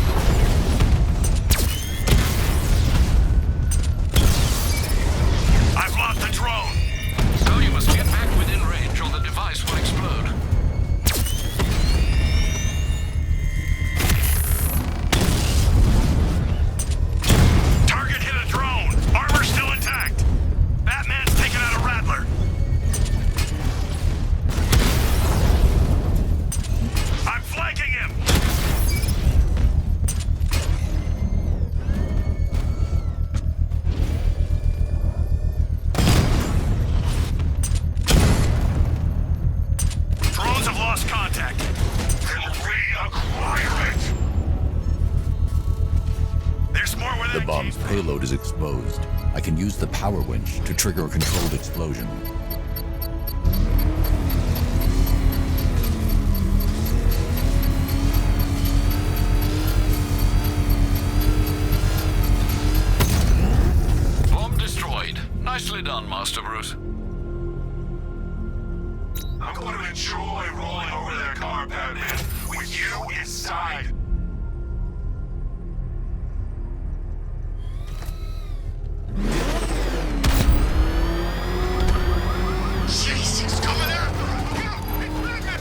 I've locked the drone. So you must get back within range or the device will explode. Target hit a drone. Armor still intact. Batman's taking out a Rattler. I'm flanking him. Drones have lost contact. Then reacquire it. There's more where The that bomb's payload is exposed. I can use the power winch to trigger a controlled explosion. Bomb destroyed. Nicely done, Master Bruce. I'm going to enjoy rolling over that car, Batman, with you inside. Jeez, he's coming after us! Look out! It's Batman!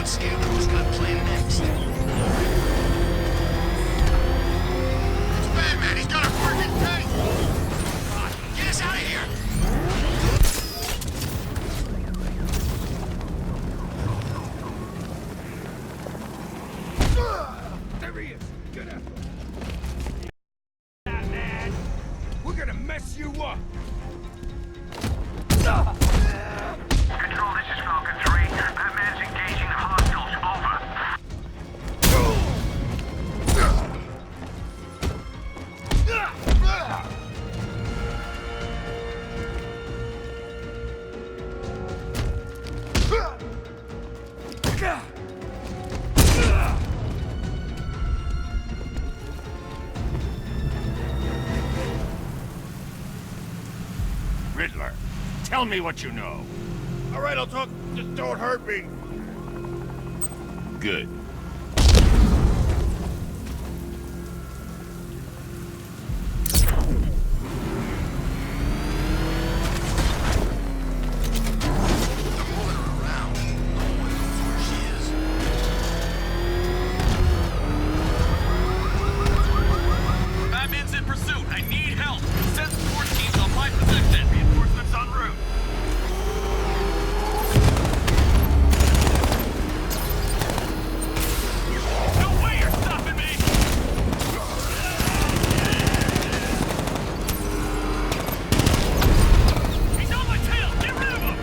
what Scarecrow's got planned next. It's Batman, he's got a freaking tank! Get us out of here! There he is! Get after him! Batman! We're gonna mess you up! Control, this is Falcon 3. Batman's engaging the hostiles. Over. Riddler, tell me what you know. All right, I'll talk. Just don't hurt me. Good. Batman's in pursuit. I need help. Send support teams on my position. Reinforcements en route. No way you're stopping me! He's on my tail! Get rid of him!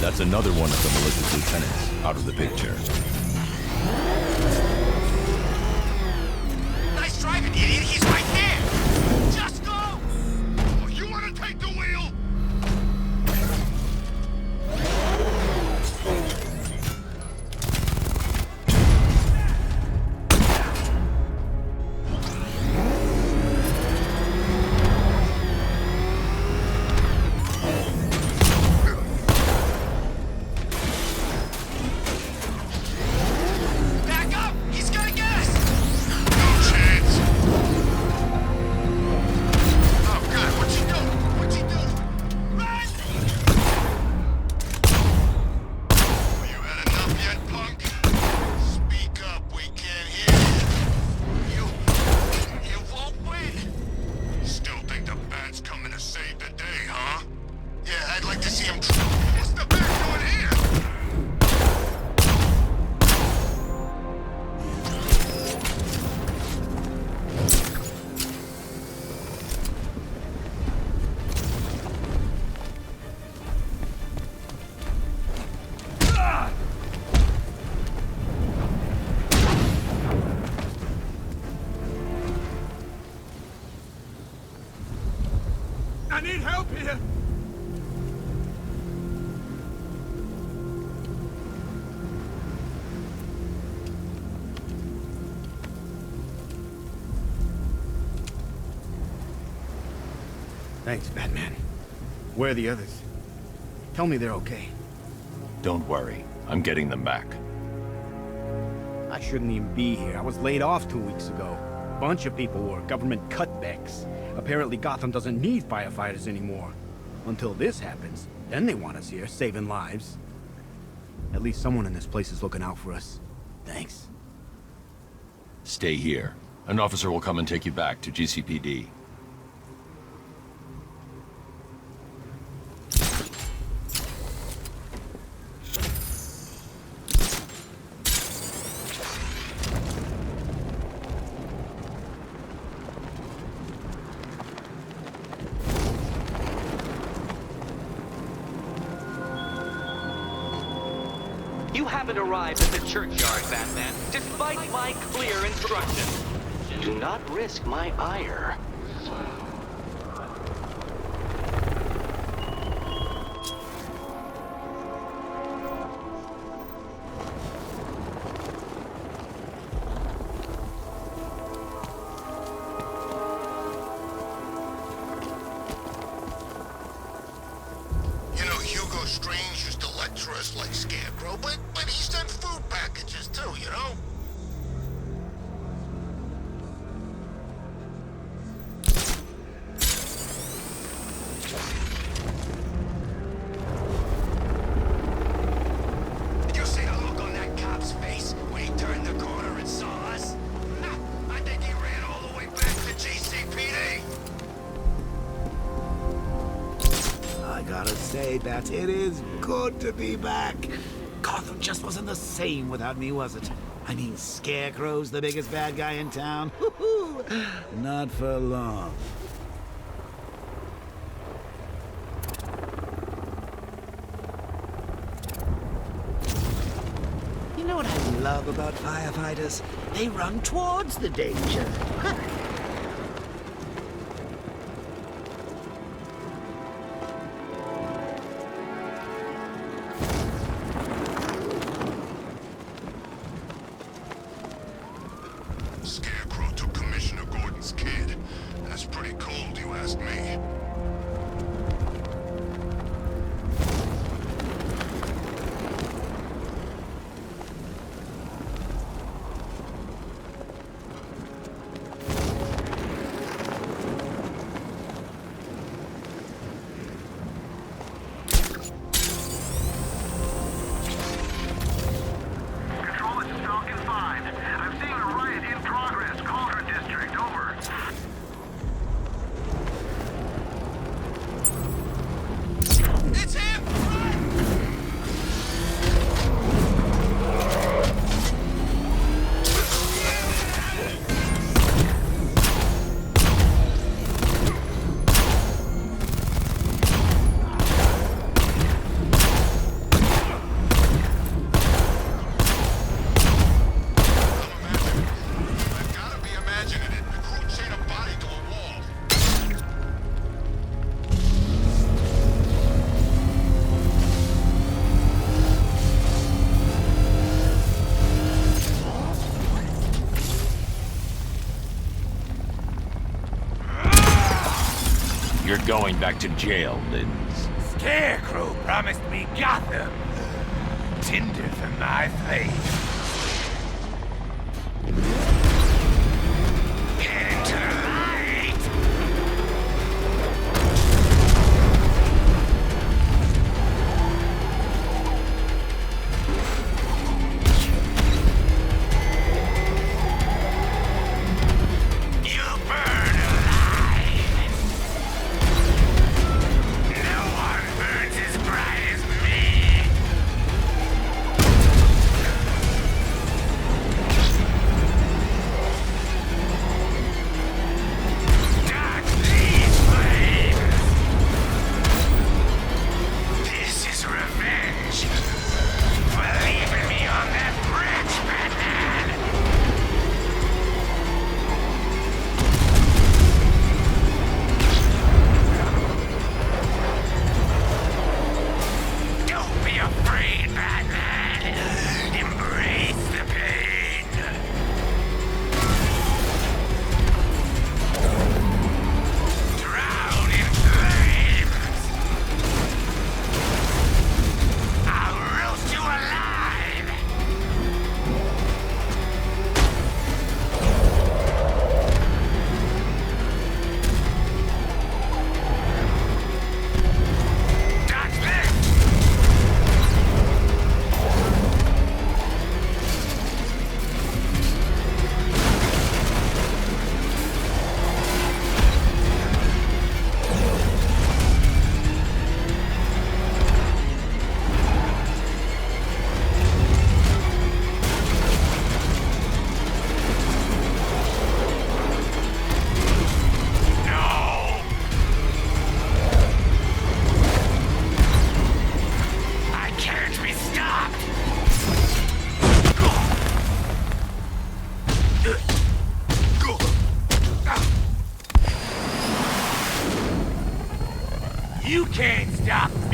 That's another one of the malicious lieutenants out of the picture. Nice driving, idiot. He's right there. Just go. Oh, you want to take the wheel? Back up. He's gonna get us. No chance. Oh God, what's he doing? What's he doing? Run! Oh, you had enough yet, punk? Speak up, we can't hear you. You won't win. Still think the Bat's coming to save the day, huh? Yeah, I'd like to see him try. What's the Bat doing here? I need help here! Thanks, Batman. Where are the others? Tell me they're okay. Don't worry, I'm getting them back. I shouldn't even be here. I was laid off 2 weeks ago. A bunch of people were government cutbacks. Apparently Gotham doesn't need firefighters anymore. Until this happens, then they want us here, saving lives. At least someone in this place is looking out for us. Thanks. Stay here. An officer will come and take you back to GCPD. You haven't arrived at the churchyard, Batman, despite my clear instructions. Do not risk my ire. Strange used to lecture us like Scarecrow, but he sent food packages too, you know? Did you see the look on that cop's face when he turned the corner and saw us? I think he ran all the way back to GCPD. I gotta say, Bats, it is good to be back. Gotham just wasn't the same without me, was it? I mean, Scarecrow's the biggest bad guy in town. Not for long. You know what I love about firefighters? They run towards the danger. Scarecrow took Commissioner Gordon's kid. That's pretty cold, you ask me. Control, this is Falcon 5. I'm seeing a riot in progress. Cauldron District, over. It's him! I've gotta be imagining it. The crew chain a body to a wall. You're going back to jail, Linz. Scarecrow promised me Gotham. Tinder for my flame. Get into the light! You'll burn alive! No one burns as bright as me!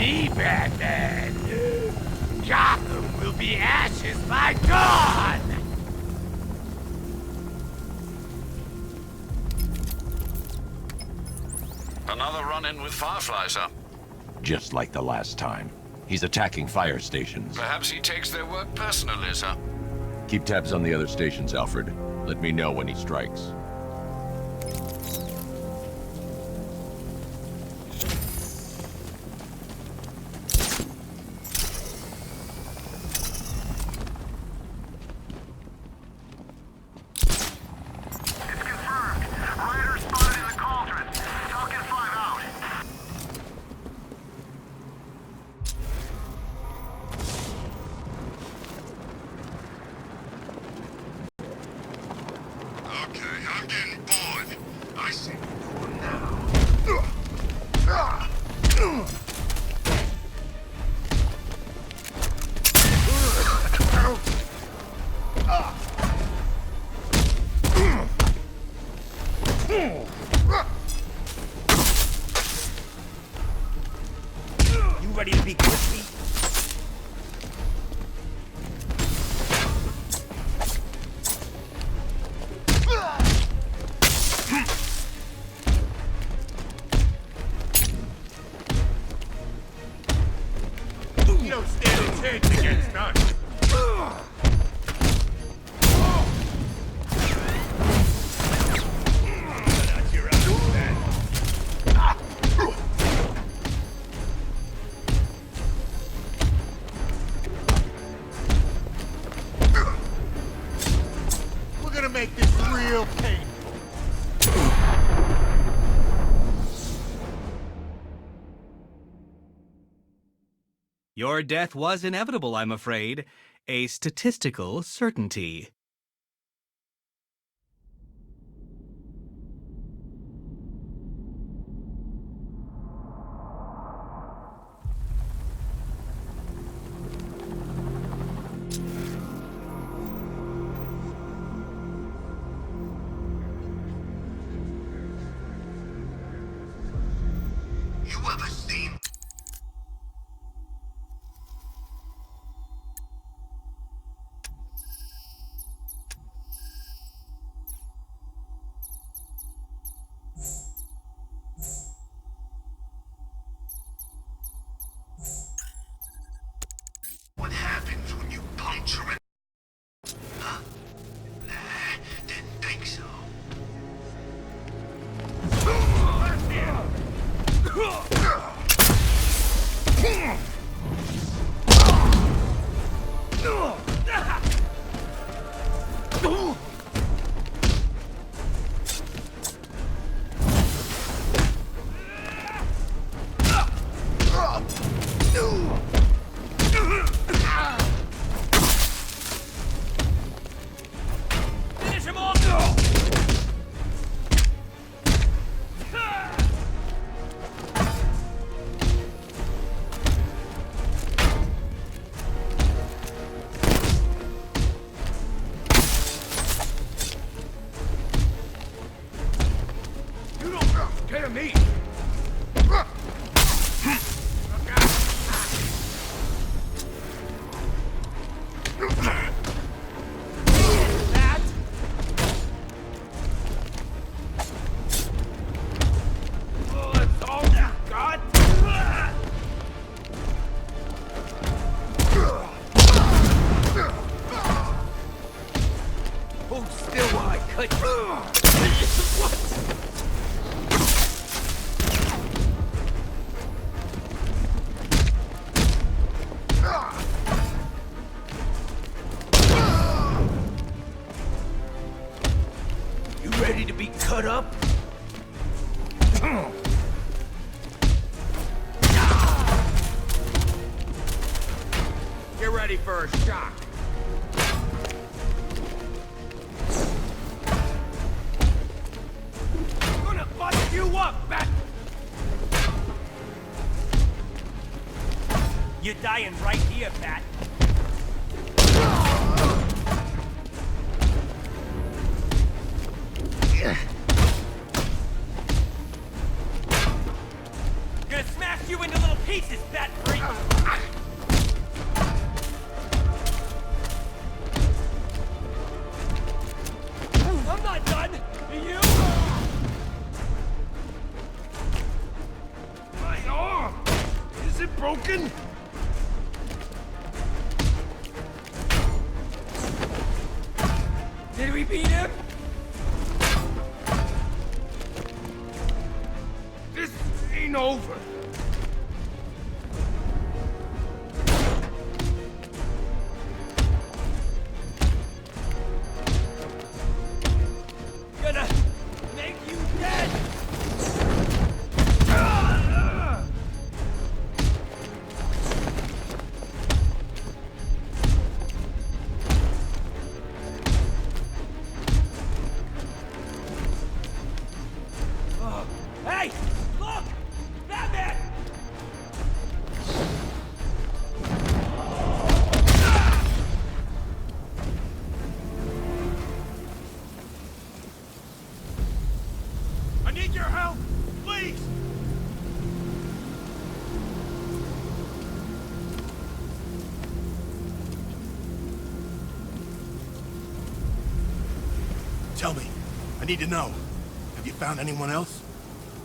me, Batman! Gotham will be ashes by dawn! Another run-in with Firefly, sir. Just like the last time. He's attacking fire stations. Perhaps he takes their work personally, sir. Keep tabs on the other stations, Alfred. Let me know when he strikes. Ready to be crispy? You don't stand a chance against us. Make this real painful. Your death was inevitable, I'm afraid. A statistical certainty. What happens when you puncture it? Huh? Nah, didn't think so. Me. Ready to be cut up? Get ready for a shock. I'm gonna bust you up, Bat! You're dying right here, Bat. Gonna smash you into little pieces, Bat! broken? Did we beat him? This ain't over. Gonna make you dead! Hey! Look! Batman! I need your help! Please! Tell me. I need to know. Have you found anyone else?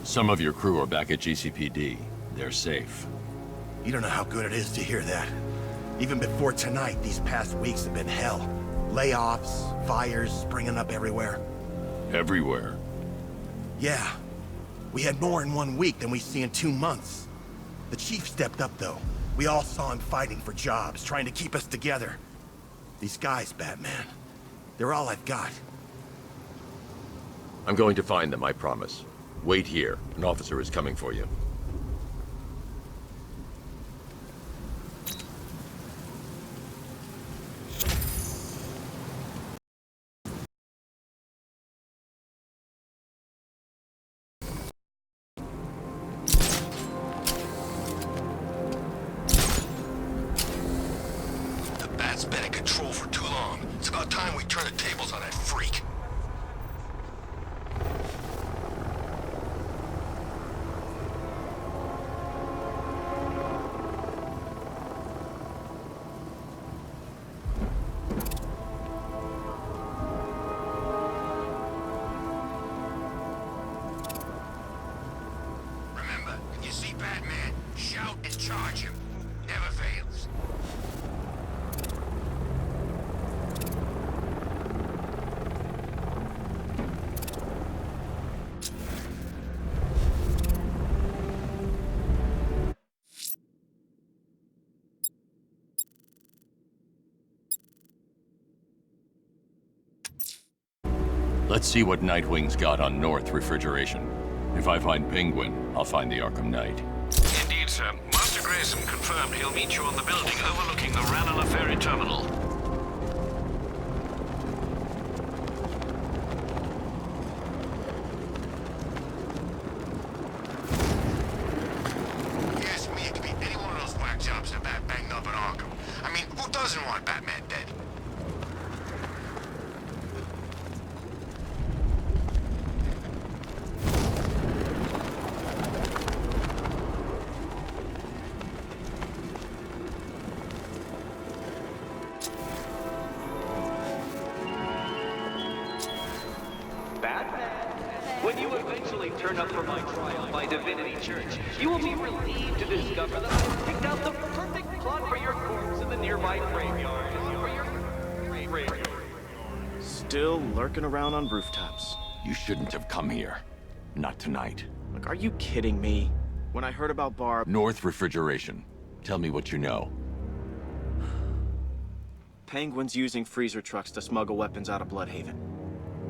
Some of your crew are back at GCPD. They're safe. You don't know how good it is to hear that. Even before tonight, these past weeks have been hell. Layoffs, fires springing up everywhere. Everywhere? Yeah. We had more in 1 week than we see in 2 months. The chief stepped up, though. We all saw him fighting for jobs, trying to keep us together. These guys, Batman, they're all I've got. I'm going to find them, I promise. Wait here. An officer is coming for you. The Bat's been in control for too long. It's about time we turn the tables on that freak. Remember, if you see Batman, shout and charge him. Never fails. Let's see what Nightwing's got on North Refrigeration. If I find Penguin, I'll find the Arkham Knight. Indeed, sir. Master Grayson confirmed he'll meet you on the building overlooking the Ranelagh Ferry Terminal. If you ask me, it could be any one of those whack jobs that Bat banged up in Arkham. I mean, who doesn't want Batman dead? When you eventually turn up for my trial by Divinity Church, you will be relieved to discover that I picked out the perfect plot for your corpse in the nearby graveyard. Still lurking around on rooftops. You shouldn't have come here. Not tonight. Look, are you kidding me? When I heard about Barb... North Refrigeration. Tell me what you know. Penguin's using freezer trucks to smuggle weapons out of Bloodhaven.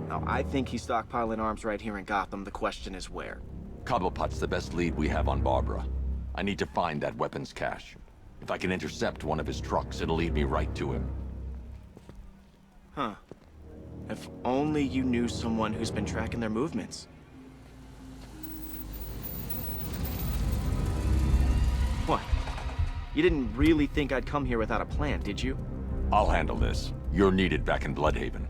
Now, I think he's stockpiling arms right here in Gotham. The question is where. Cobblepot's the best lead we have on Barbara. I need to find that weapons cache. If I can intercept one of his trucks, it'll lead me right to him. Huh. If only you knew someone who's been tracking their movements. What? You didn't really think I'd come here without a plan, did you? I'll handle this. You're needed back in Bloodhaven.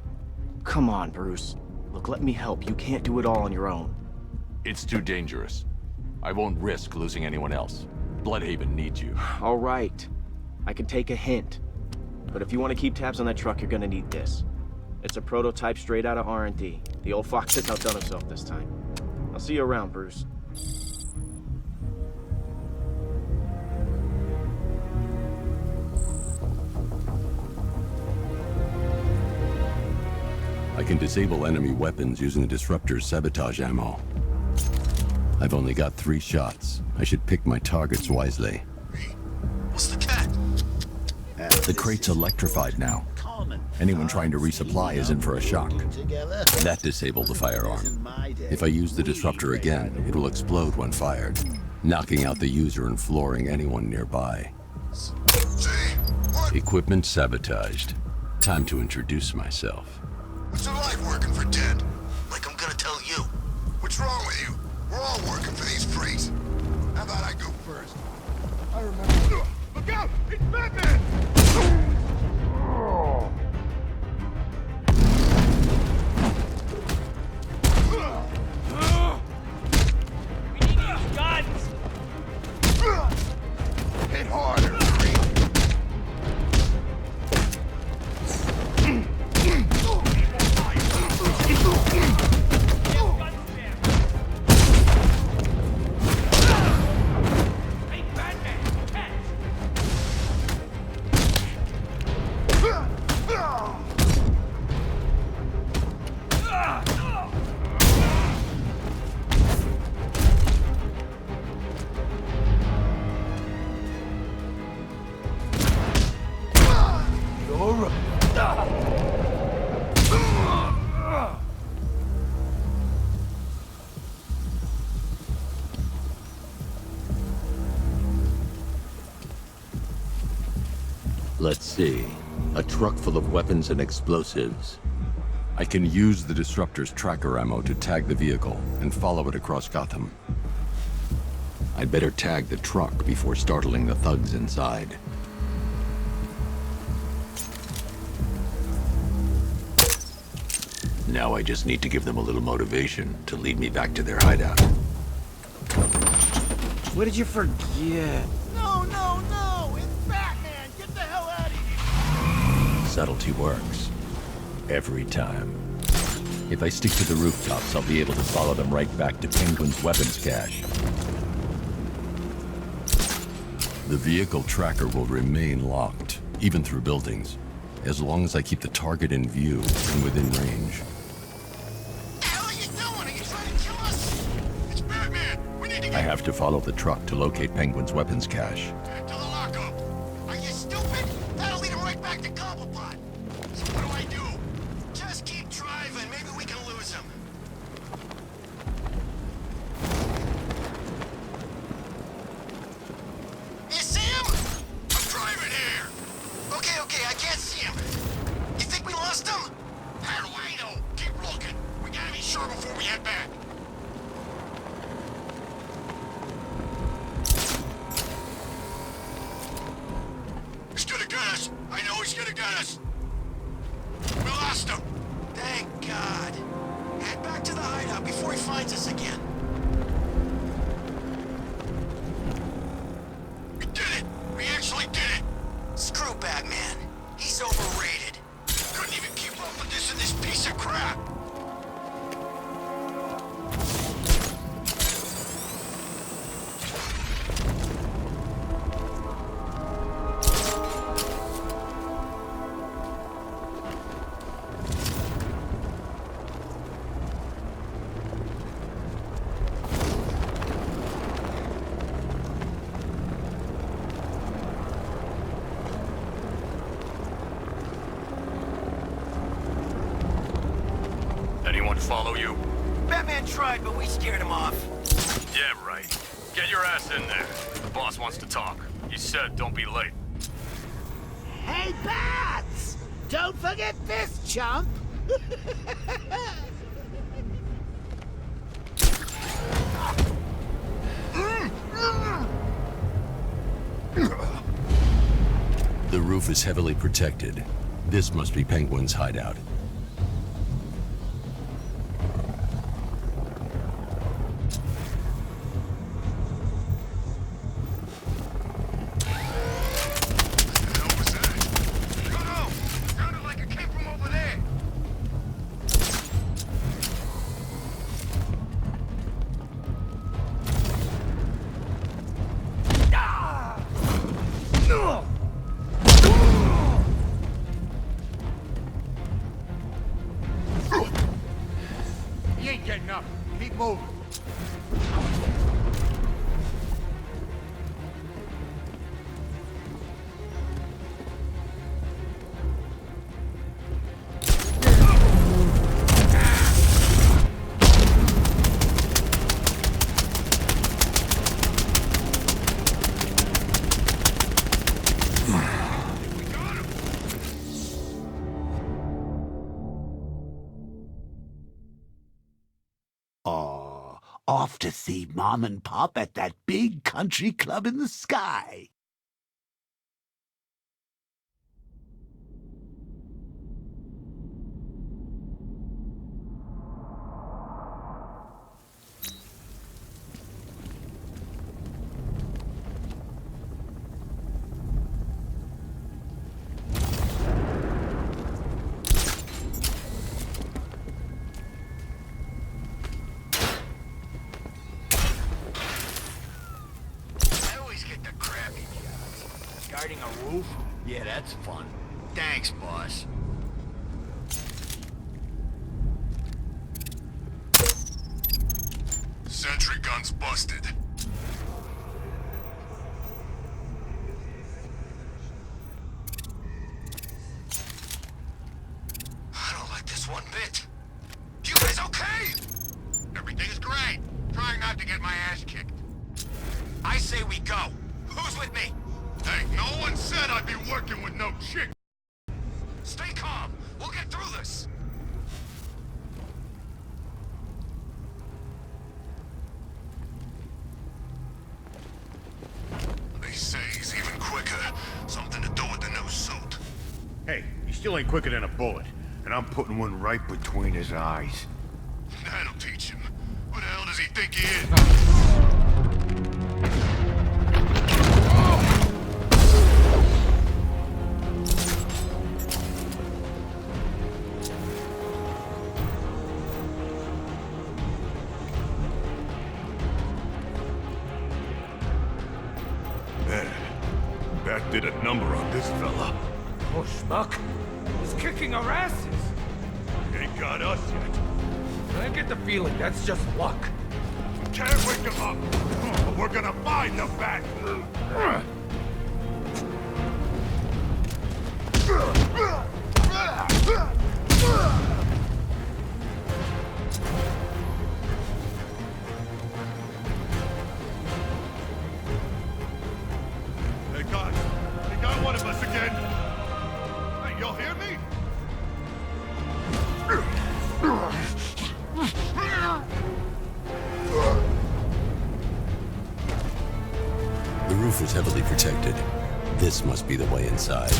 Come on, Bruce. Look, let me help. You can't do it all on your own. It's too dangerous. I won't risk losing anyone else. Bloodhaven needs you. All right. I can take a hint. But if you want to keep tabs on that truck, you're gonna need this. It's a prototype straight out of R&D. The old fox has outdone himself this time. I'll see you around, Bruce. I can disable enemy weapons using the disruptor's sabotage ammo. I've only got 3 shots. I should pick my targets wisely. What's the cat? The crate's electrified now. Anyone trying to resupply is in for a shock. That disabled the firearm. If I use the disruptor again, it will explode when fired, knocking out the user and flooring anyone nearby. Equipment sabotaged. Time to introduce myself. What's it like working for Ted? Like I'm gonna tell you. What's wrong with you? We're all working for these freaks. How about I go first? I remember. Look out! It's Batman! We need to use guns! Hit harder! Let's see. A truck full of weapons and explosives. I can use the disruptor's tracker ammo to tag the vehicle and follow it across Gotham. I'd better tag the truck before startling the thugs inside. Now I just need to give them a little motivation to lead me back to their hideout. What did you forget? No, no, no! It's Batman! Get the hell out of here! Subtlety works. Every time. If I stick to the rooftops, I'll be able to follow them right back to Penguin's weapons cache. The vehicle tracker will remain locked, even through buildings, as long as I keep the target in view and within range. I have to follow the truck to locate Penguin's weapons cache. To the lockup. Are you stupid? That'll lead him right back to Cobblepot. So what do? Just keep driving. Maybe we can lose him. You see him? I'm driving here. Okay, I can't see him. You think we lost him? How do I know? Keep looking. We gotta be sure before we head back. He's gonna get us. I know he's gonna get us. We lost him. Thank God. Head back to the hideout before he finds us again. We did it. We actually did it. Screw Batman. He's overrated. Couldn't even keep up with this piece of crap. Anyone follow you? Batman tried, but we scared him off. Yeah, right. Get your ass in there. The boss wants to talk. He said don't be late. Hey, Bats! Don't forget this, chump! The roof is heavily protected. This must be Penguin's hideout. Move. Off to see Mom and Pop at that big country club in the sky. Guarding a roof? Yeah, that's fun. Thanks, boss. Sentry gun's busted. I don't like this one bit. You guys okay? Everything is great. Trying not to get my ass kicked. I say we go. Who's with me? Hey, no one said I'd be working with no chick. Stay calm. We'll get through this. They say he's even quicker. Something to do with the new suit. Hey, he still ain't quicker than a bullet, and I'm putting one right between his eyes. That'll teach him. Who the hell does he think he is? Bat did a number on this fella. Oh, schmuck. He's kicking our asses. He ain't got us yet. I get the feeling that's just luck. We can't wake him up. But we're gonna find the bat. Hey guys, he got one of us again. Hey, y'all hear me? The roof was heavily protected. This must be the way inside.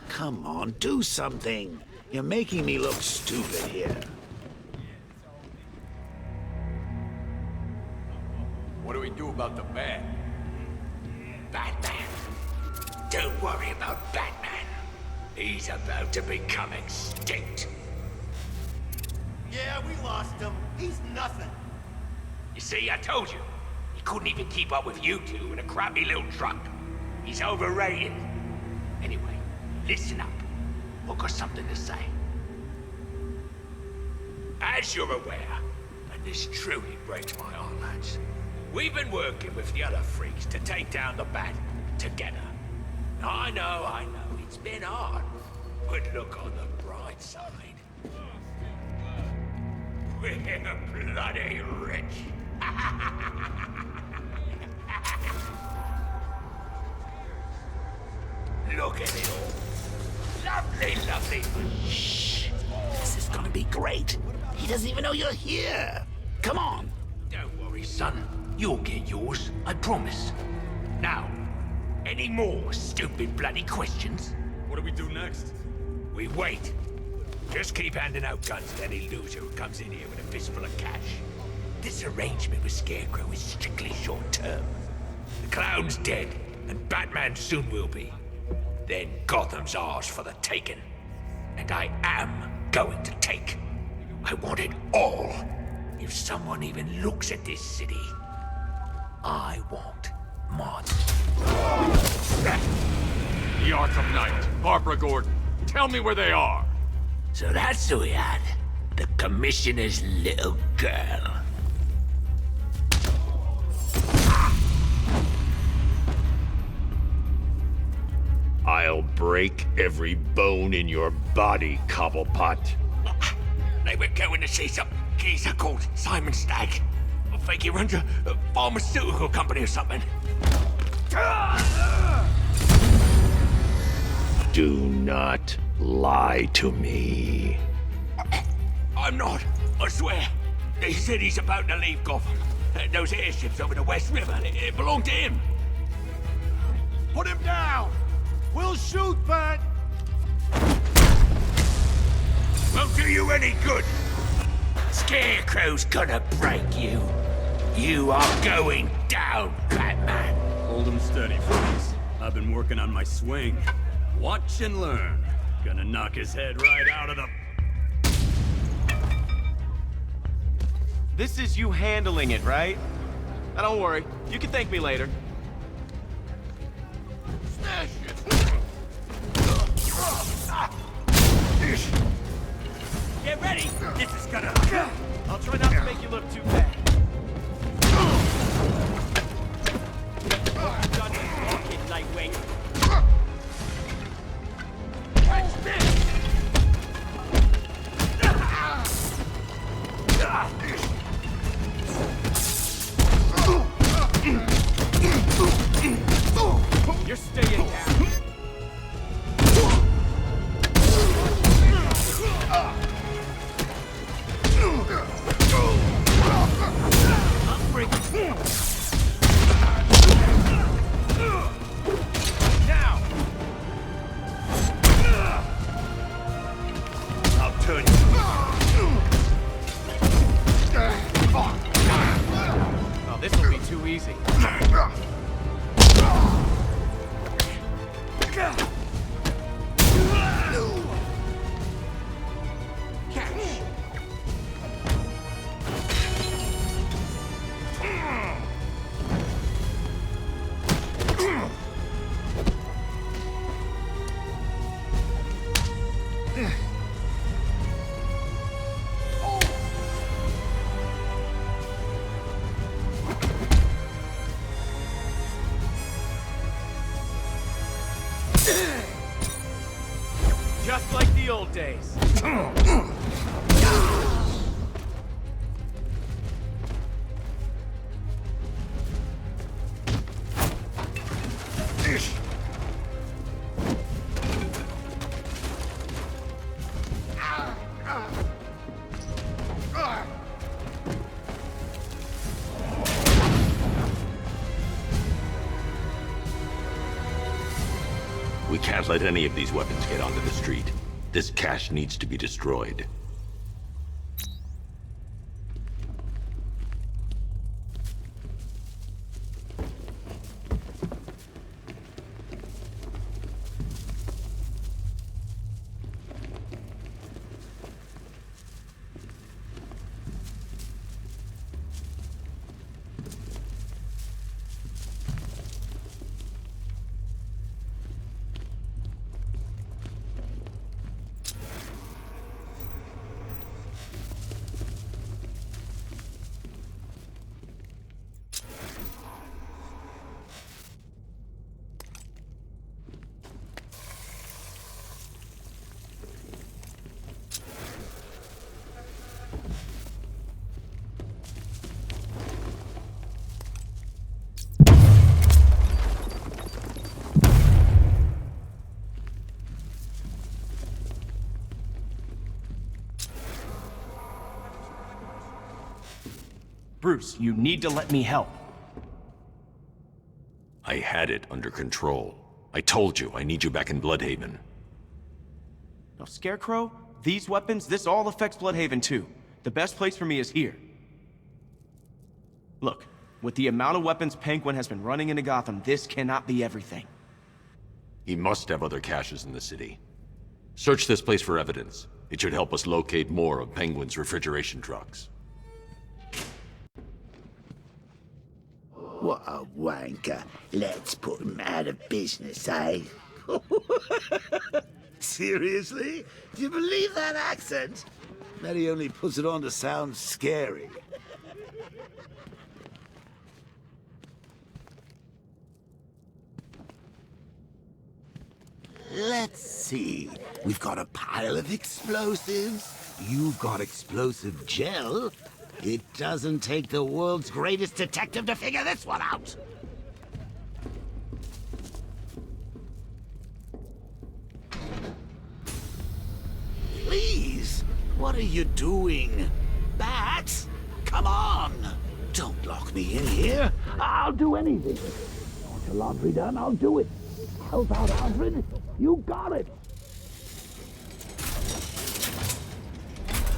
Come on, do something. You're making me look stupid here. What do we do about the bat? Batman. Don't worry about Batman. He's about to become extinct. Yeah, we lost him. He's nothing. You see, I told you. He couldn't even keep up with you two in a crappy little truck. He's overrated. Anyway, listen up. I've got something to say. As you're aware, and this truly breaks my heart, lads, we've been working with the other freaks to take down the Bat together. I know, it's been hard. But look on the bright side. We're bloody rich. Look at it all. Lovely, lovely. Shh. This is gonna be great. He doesn't even know you're here. Come on. Don't worry, son. You'll get yours, I promise. Now, Any more stupid bloody questions? What do we do next? We wait. Just keep handing out guns to any loser who comes in here with a fistful of cash. This arrangement with Scarecrow is strictly short-term. The Clown's dead, and Batman soon will be. Then Gotham's ours for the taking. And I am going to take. I want it all. If someone even looks at this city, I want monsters. The Arkham Knight, Barbara Gordon. Tell me where they are. So that's who we had. The Commissioner's little girl. I'll break every bone in your body, Cobblepot. They were going to see some geezer called Simon Stagg. I think he runs a pharmaceutical company or something. Do not lie to me. I'm not, I swear. They said he's about to leave Gotham. Those airships over the West River, it belonged to him. Put him down! We'll shoot, Bat! Won't do you any good. Scarecrow's gonna break you. You are going down, Batman. Hold him steady, please. I've been working on my swing. Watch and learn. Gonna knock his head right out of the... This is you handling it, right? Now don't worry. You can thank me later. Smash it! Get ready! This is gonna... I'll try not to make you look too bad. What you done with walking, Nightwing? Catch this! You're staying down. I'm breaking. Now! I'll turn you. Oh, this will be too easy. Just like the old days. We can't let any of these weapons get onto the street. This cache needs to be destroyed. Bruce, you need to let me help. I had it under control. I told you, I need you back in Bloodhaven. Now, Scarecrow, these weapons, this all affects Bloodhaven too. The best place for me is here. Look, with the amount of weapons Penguin has been running into Gotham, this cannot be everything. He must have other caches in the city. Search this place for evidence. It should help us locate more of Penguin's refrigeration trucks. What a wanker. Let's put him out of business, eh? Seriously? Do you believe that accent? That he only puts it on to sound scary. Let's see. We've got a pile of explosives. You've got explosive gel. It doesn't take the world's greatest detective to figure this one out. Please, what are you doing? Bats? Come on! Don't lock me in here. I'll do anything. Want your laundry done? I'll do it. Help out, Alfred. You got it.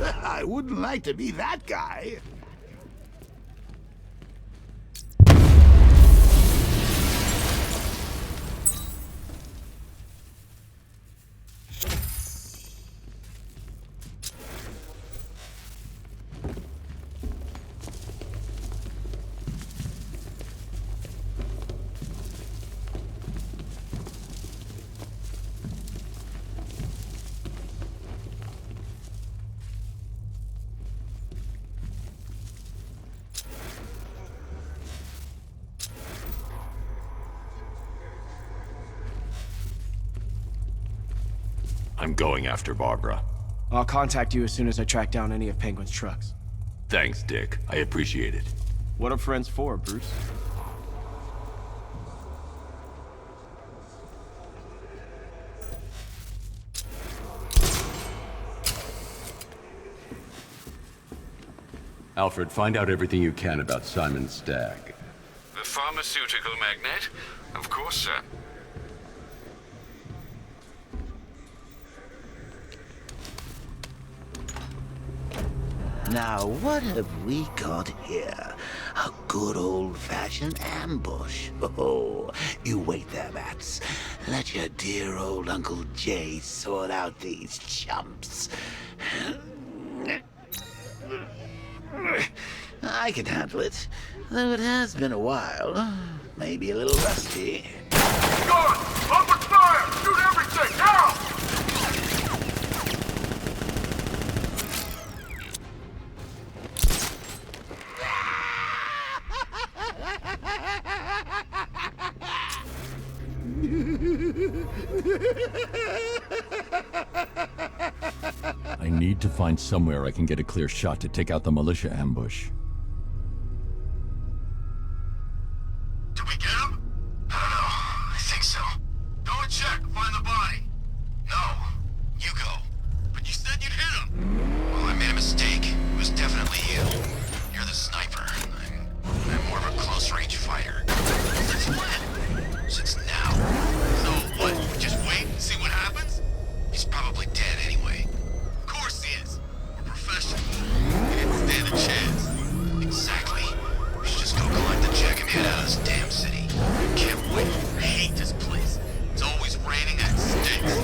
I wouldn't like to be that guy. I'm going after Barbara. I'll contact you as soon as I track down any of Penguin's trucks. Thanks, Dick. I appreciate it. What are friends for, Bruce? Alfred, find out everything you can about Simon Stagg. The pharmaceutical magnate? Of course, sir. Now, what have we got here? A good old-fashioned ambush. Oh, you wait there, Bats. Let your dear old Uncle Jay sort out these chumps. I can handle it, though it has been a while. Maybe a little rusty. Guard! Open fire! Shoot everything! Now! I need to find somewhere I can get a clear shot to take out the militia ambush. Did we get him? I don't know. I think so. Go and check. Find the body. No. You go. But you said you'd hit him. Well, I made a mistake. It was definitely you. You're the sniper. I'm more of a close-range fighter. Since when? Since now. So what? We just wait and see what happens? He's probably dead anyway. Of course he is. We're professionals. He didn't stand a chance. Exactly. We should just go collect the check and head out of this damn city. I can't wait. I hate this place. It's always raining and it stinks.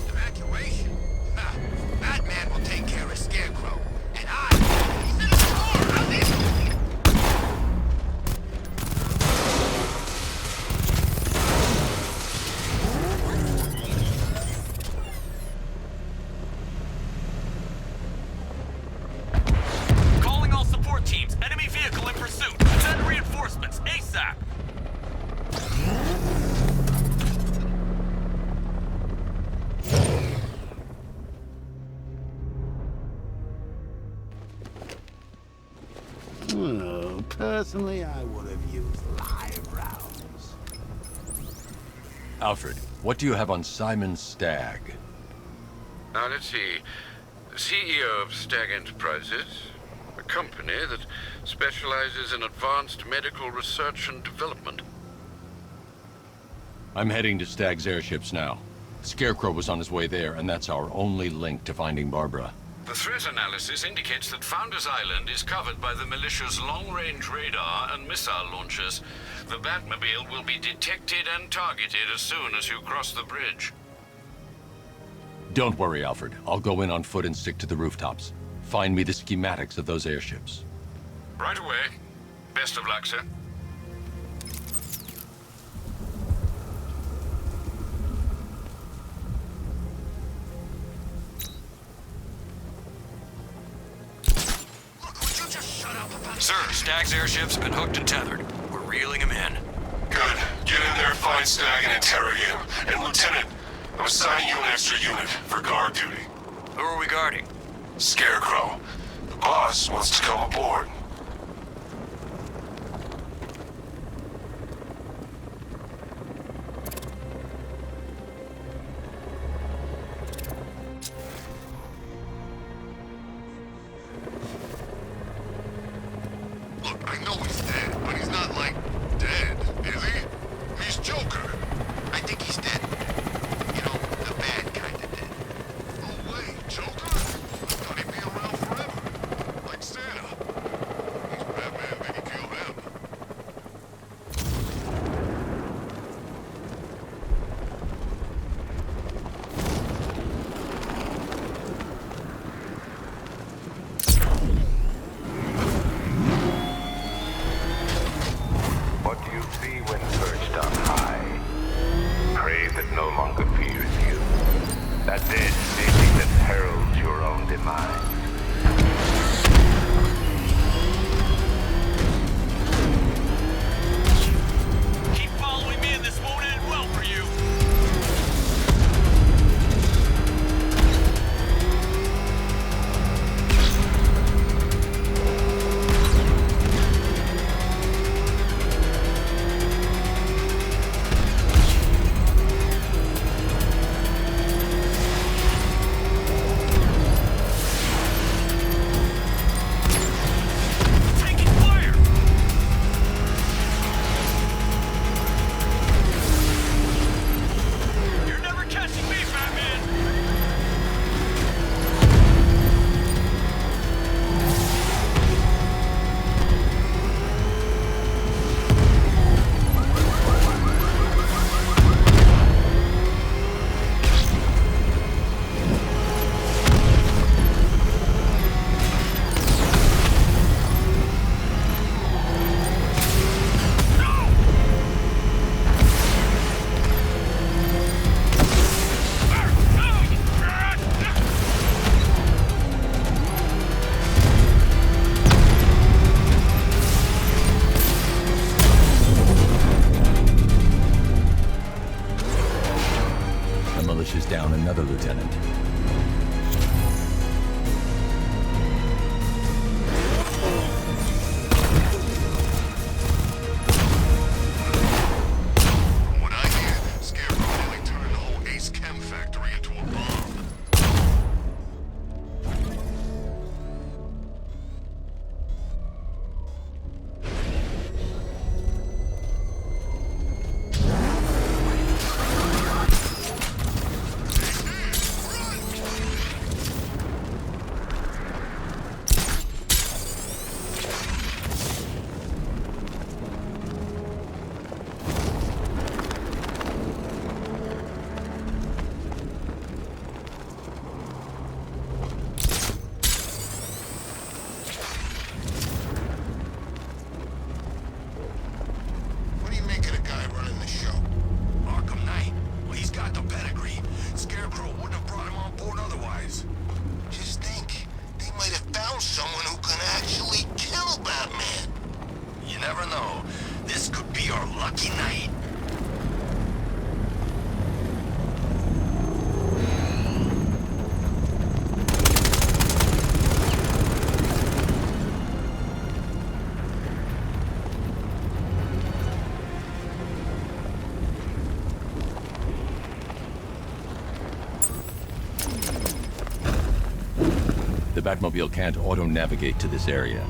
Evacuation? Ha! Batman will take care of Scarecrow. And he's in the store! How's he? Calling all support teams. Enemy vehicle in pursuit. Send reinforcements ASAP. Oh, personally, I would have used live rounds. Alfred, what do you have on Simon Stagg? Now, let's see. CEO of Stag Enterprises, a company that specializes in advanced medical research and development. I'm heading to Stag's airships now. Scarecrow was on his way there, and that's our only link to finding Barbara. The threat analysis indicates that Founders Island is covered by the militia's long-range radar and missile launchers. The Batmobile will be detected and targeted as soon as you cross the bridge. Don't worry, Alfred. I'll go in on foot and stick to the rooftops. Find me the schematics of those airships. Right away. Best of luck, sir. Sir, Stag's airships have been hooked and tethered. We're reeling him in. Good. Get in there, find Stag, and interrogate him. And Lieutenant, I'm assigning you an extra unit for guard duty. Who are we guarding? Scarecrow. The boss wants to come aboard. Look, I know he's dead, but he's not, like, dead, is he? He's Joker. I think he's dead. You know, the bad kind of dead. No way, Joker? I thought he'd be around forever. Like Santa. He's Batman, then he killed him. What do you see when perched on high? Prey that no longer fears you. That dead city that heralds your own demise. Keep following me and this won't end well for you. Taking fire! You're never catching me, Batman! The militia's down another lieutenant. From what I hear, Scarecrow nearly turned the whole Ace Chem factory into a bomb. Run! Batmobile can't auto-navigate to this area.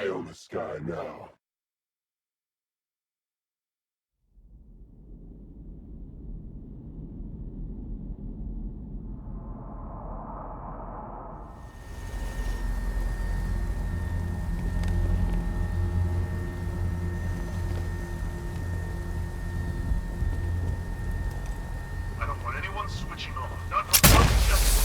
Eye on the sky now. I don't want anyone switching off. Not for 1 second.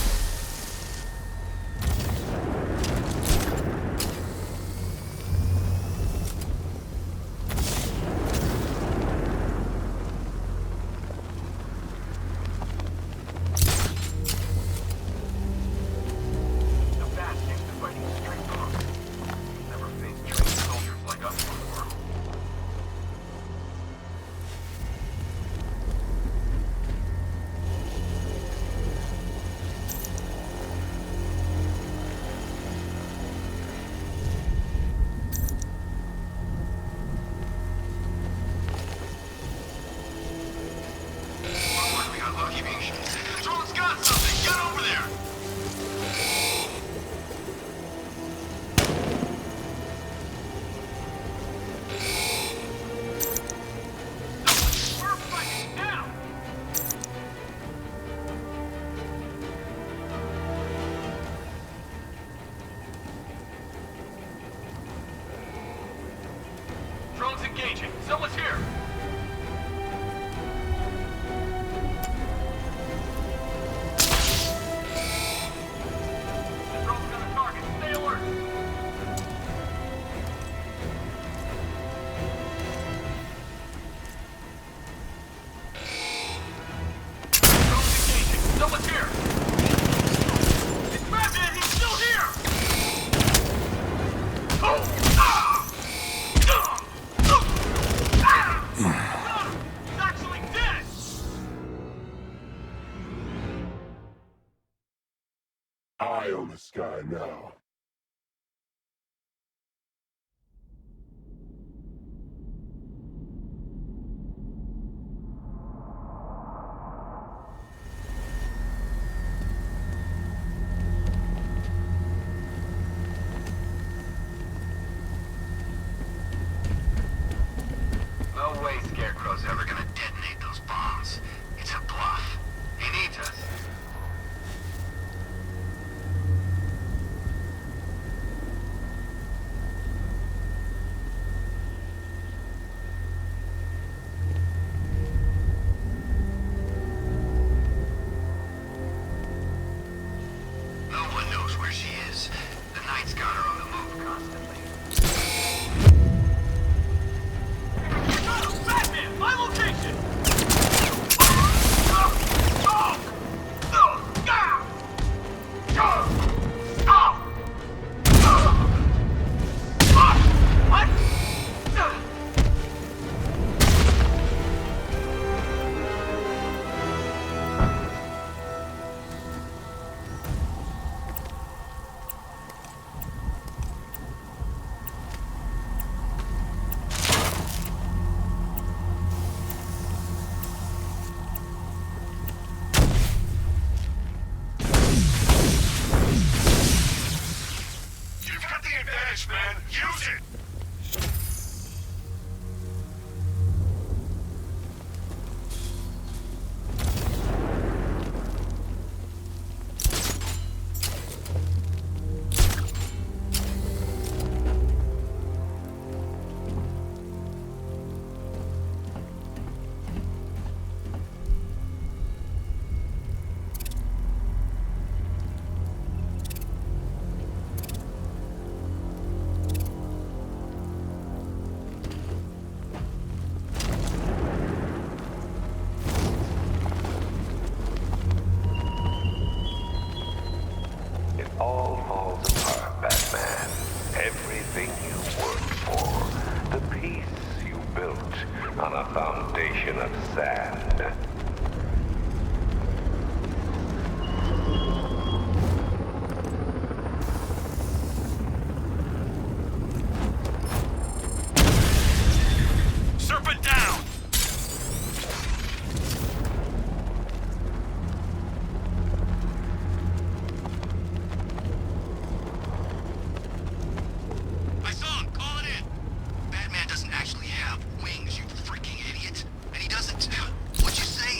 the sky now. No way Scarecrow's ever gonna detonate those bombs. It's a bluff. He needs us. No one knows where she is. The Knight's got her on the move constantly. Batman, my location! What? You've got the advantage, man. Use it! It all falls apart, Batman. Everything you worked for, the peace you built on a foundation of sand. Serpent down! I saw him. Call it in. Batman doesn't actually have wings, you freaking idiot. And he doesn't... What'd you say?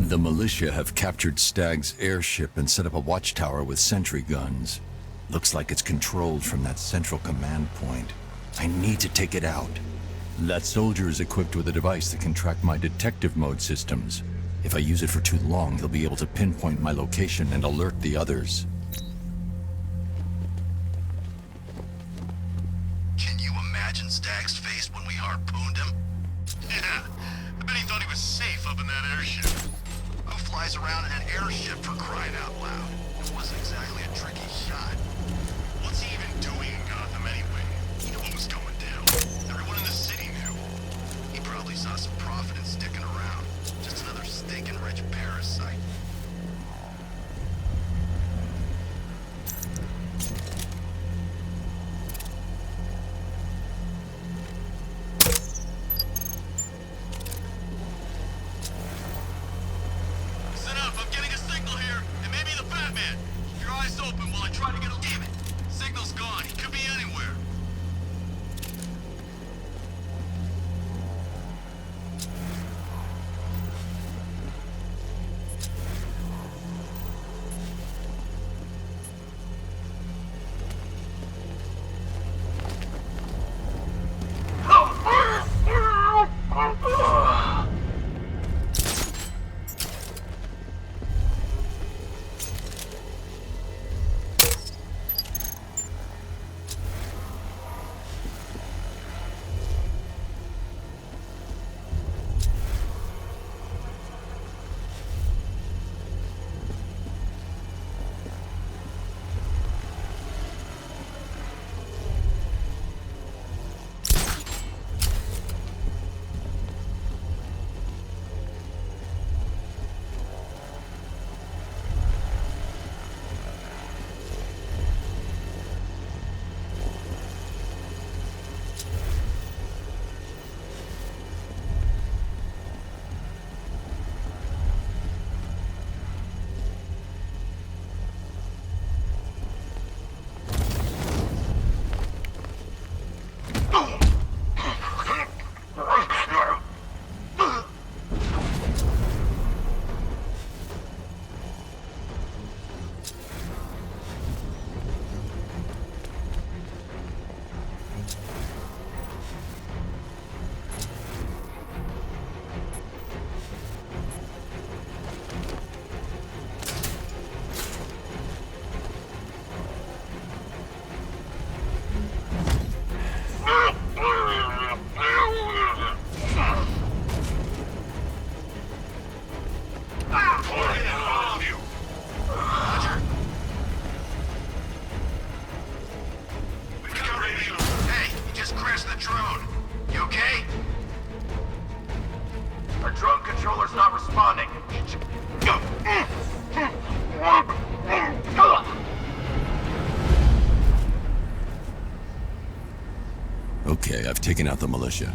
The militia have captured Stag's airship and set up a watchtower with sentry guns. Looks like it's controlled from that central command point. I need to take it out. That soldier is equipped with a device that can track my detective mode systems. If I use it for too long, he'll be able to pinpoint my location and alert the others. Can you imagine Stag's face when we harpooned him? Yeah, I bet he thought he was safe up in that airship. Who flies around in an airship for crying out loud? It wasn't exactly a tricky shot. What's he even doing in Gotham anyway? He knew what was going down. Everyone in the city knew. He probably saw some profit in sticking around. Just another stinking rich parasite. Listen up, I'm getting a signal here. It may be the Batman. Keep your eyes open while I try to get a... Damn it! Signal's gone. He could be anywhere. Okay, I've taken out the militia.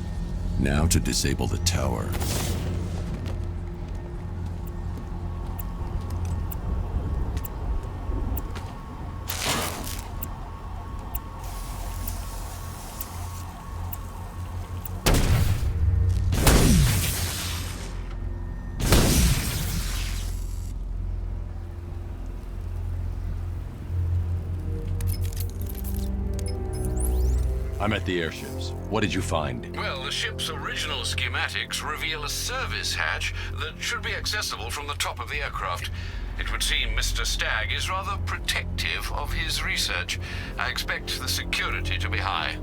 Now to disable the tower. I'm at the airships. What did you find? Well, the ship's original schematics reveal a service hatch that should be accessible from the top of the aircraft. It would seem Mr. Stagg is rather protective of his research. I expect the security to be high.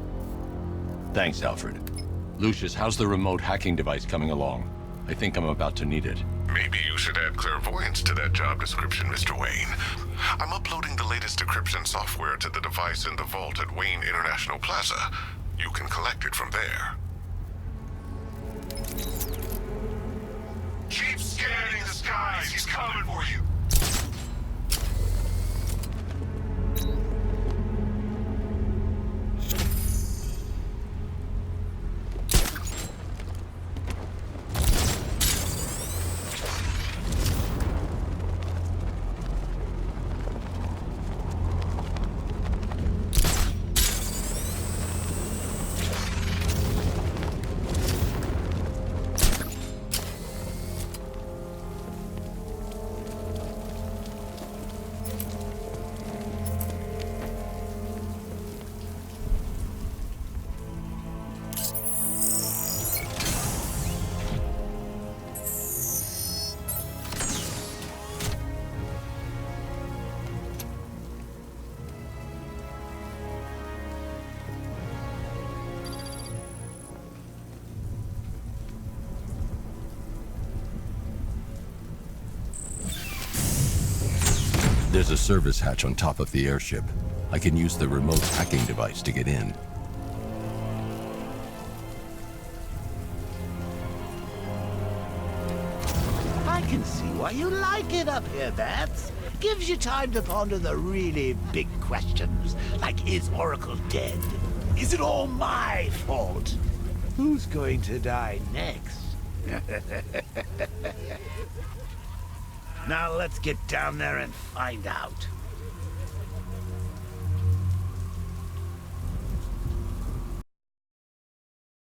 Thanks, Alfred. Lucius, how's the remote hacking device coming along? I think I'm about to need it. Maybe you should add clairvoyance to that job description, Mr. Wayne. I'm uploading the latest decryption software to the device in the vault at Wayne International Plaza. You can collect it from there. Keep scanning the skies. He's coming for you. There's a service hatch on top of the airship. I can use the remote hacking device to get in. I can see why you like it up here, Bats. Gives you time to ponder the really big questions, like is Oracle dead? Is it all my fault? Who's going to die next? Now let's get down there and find out.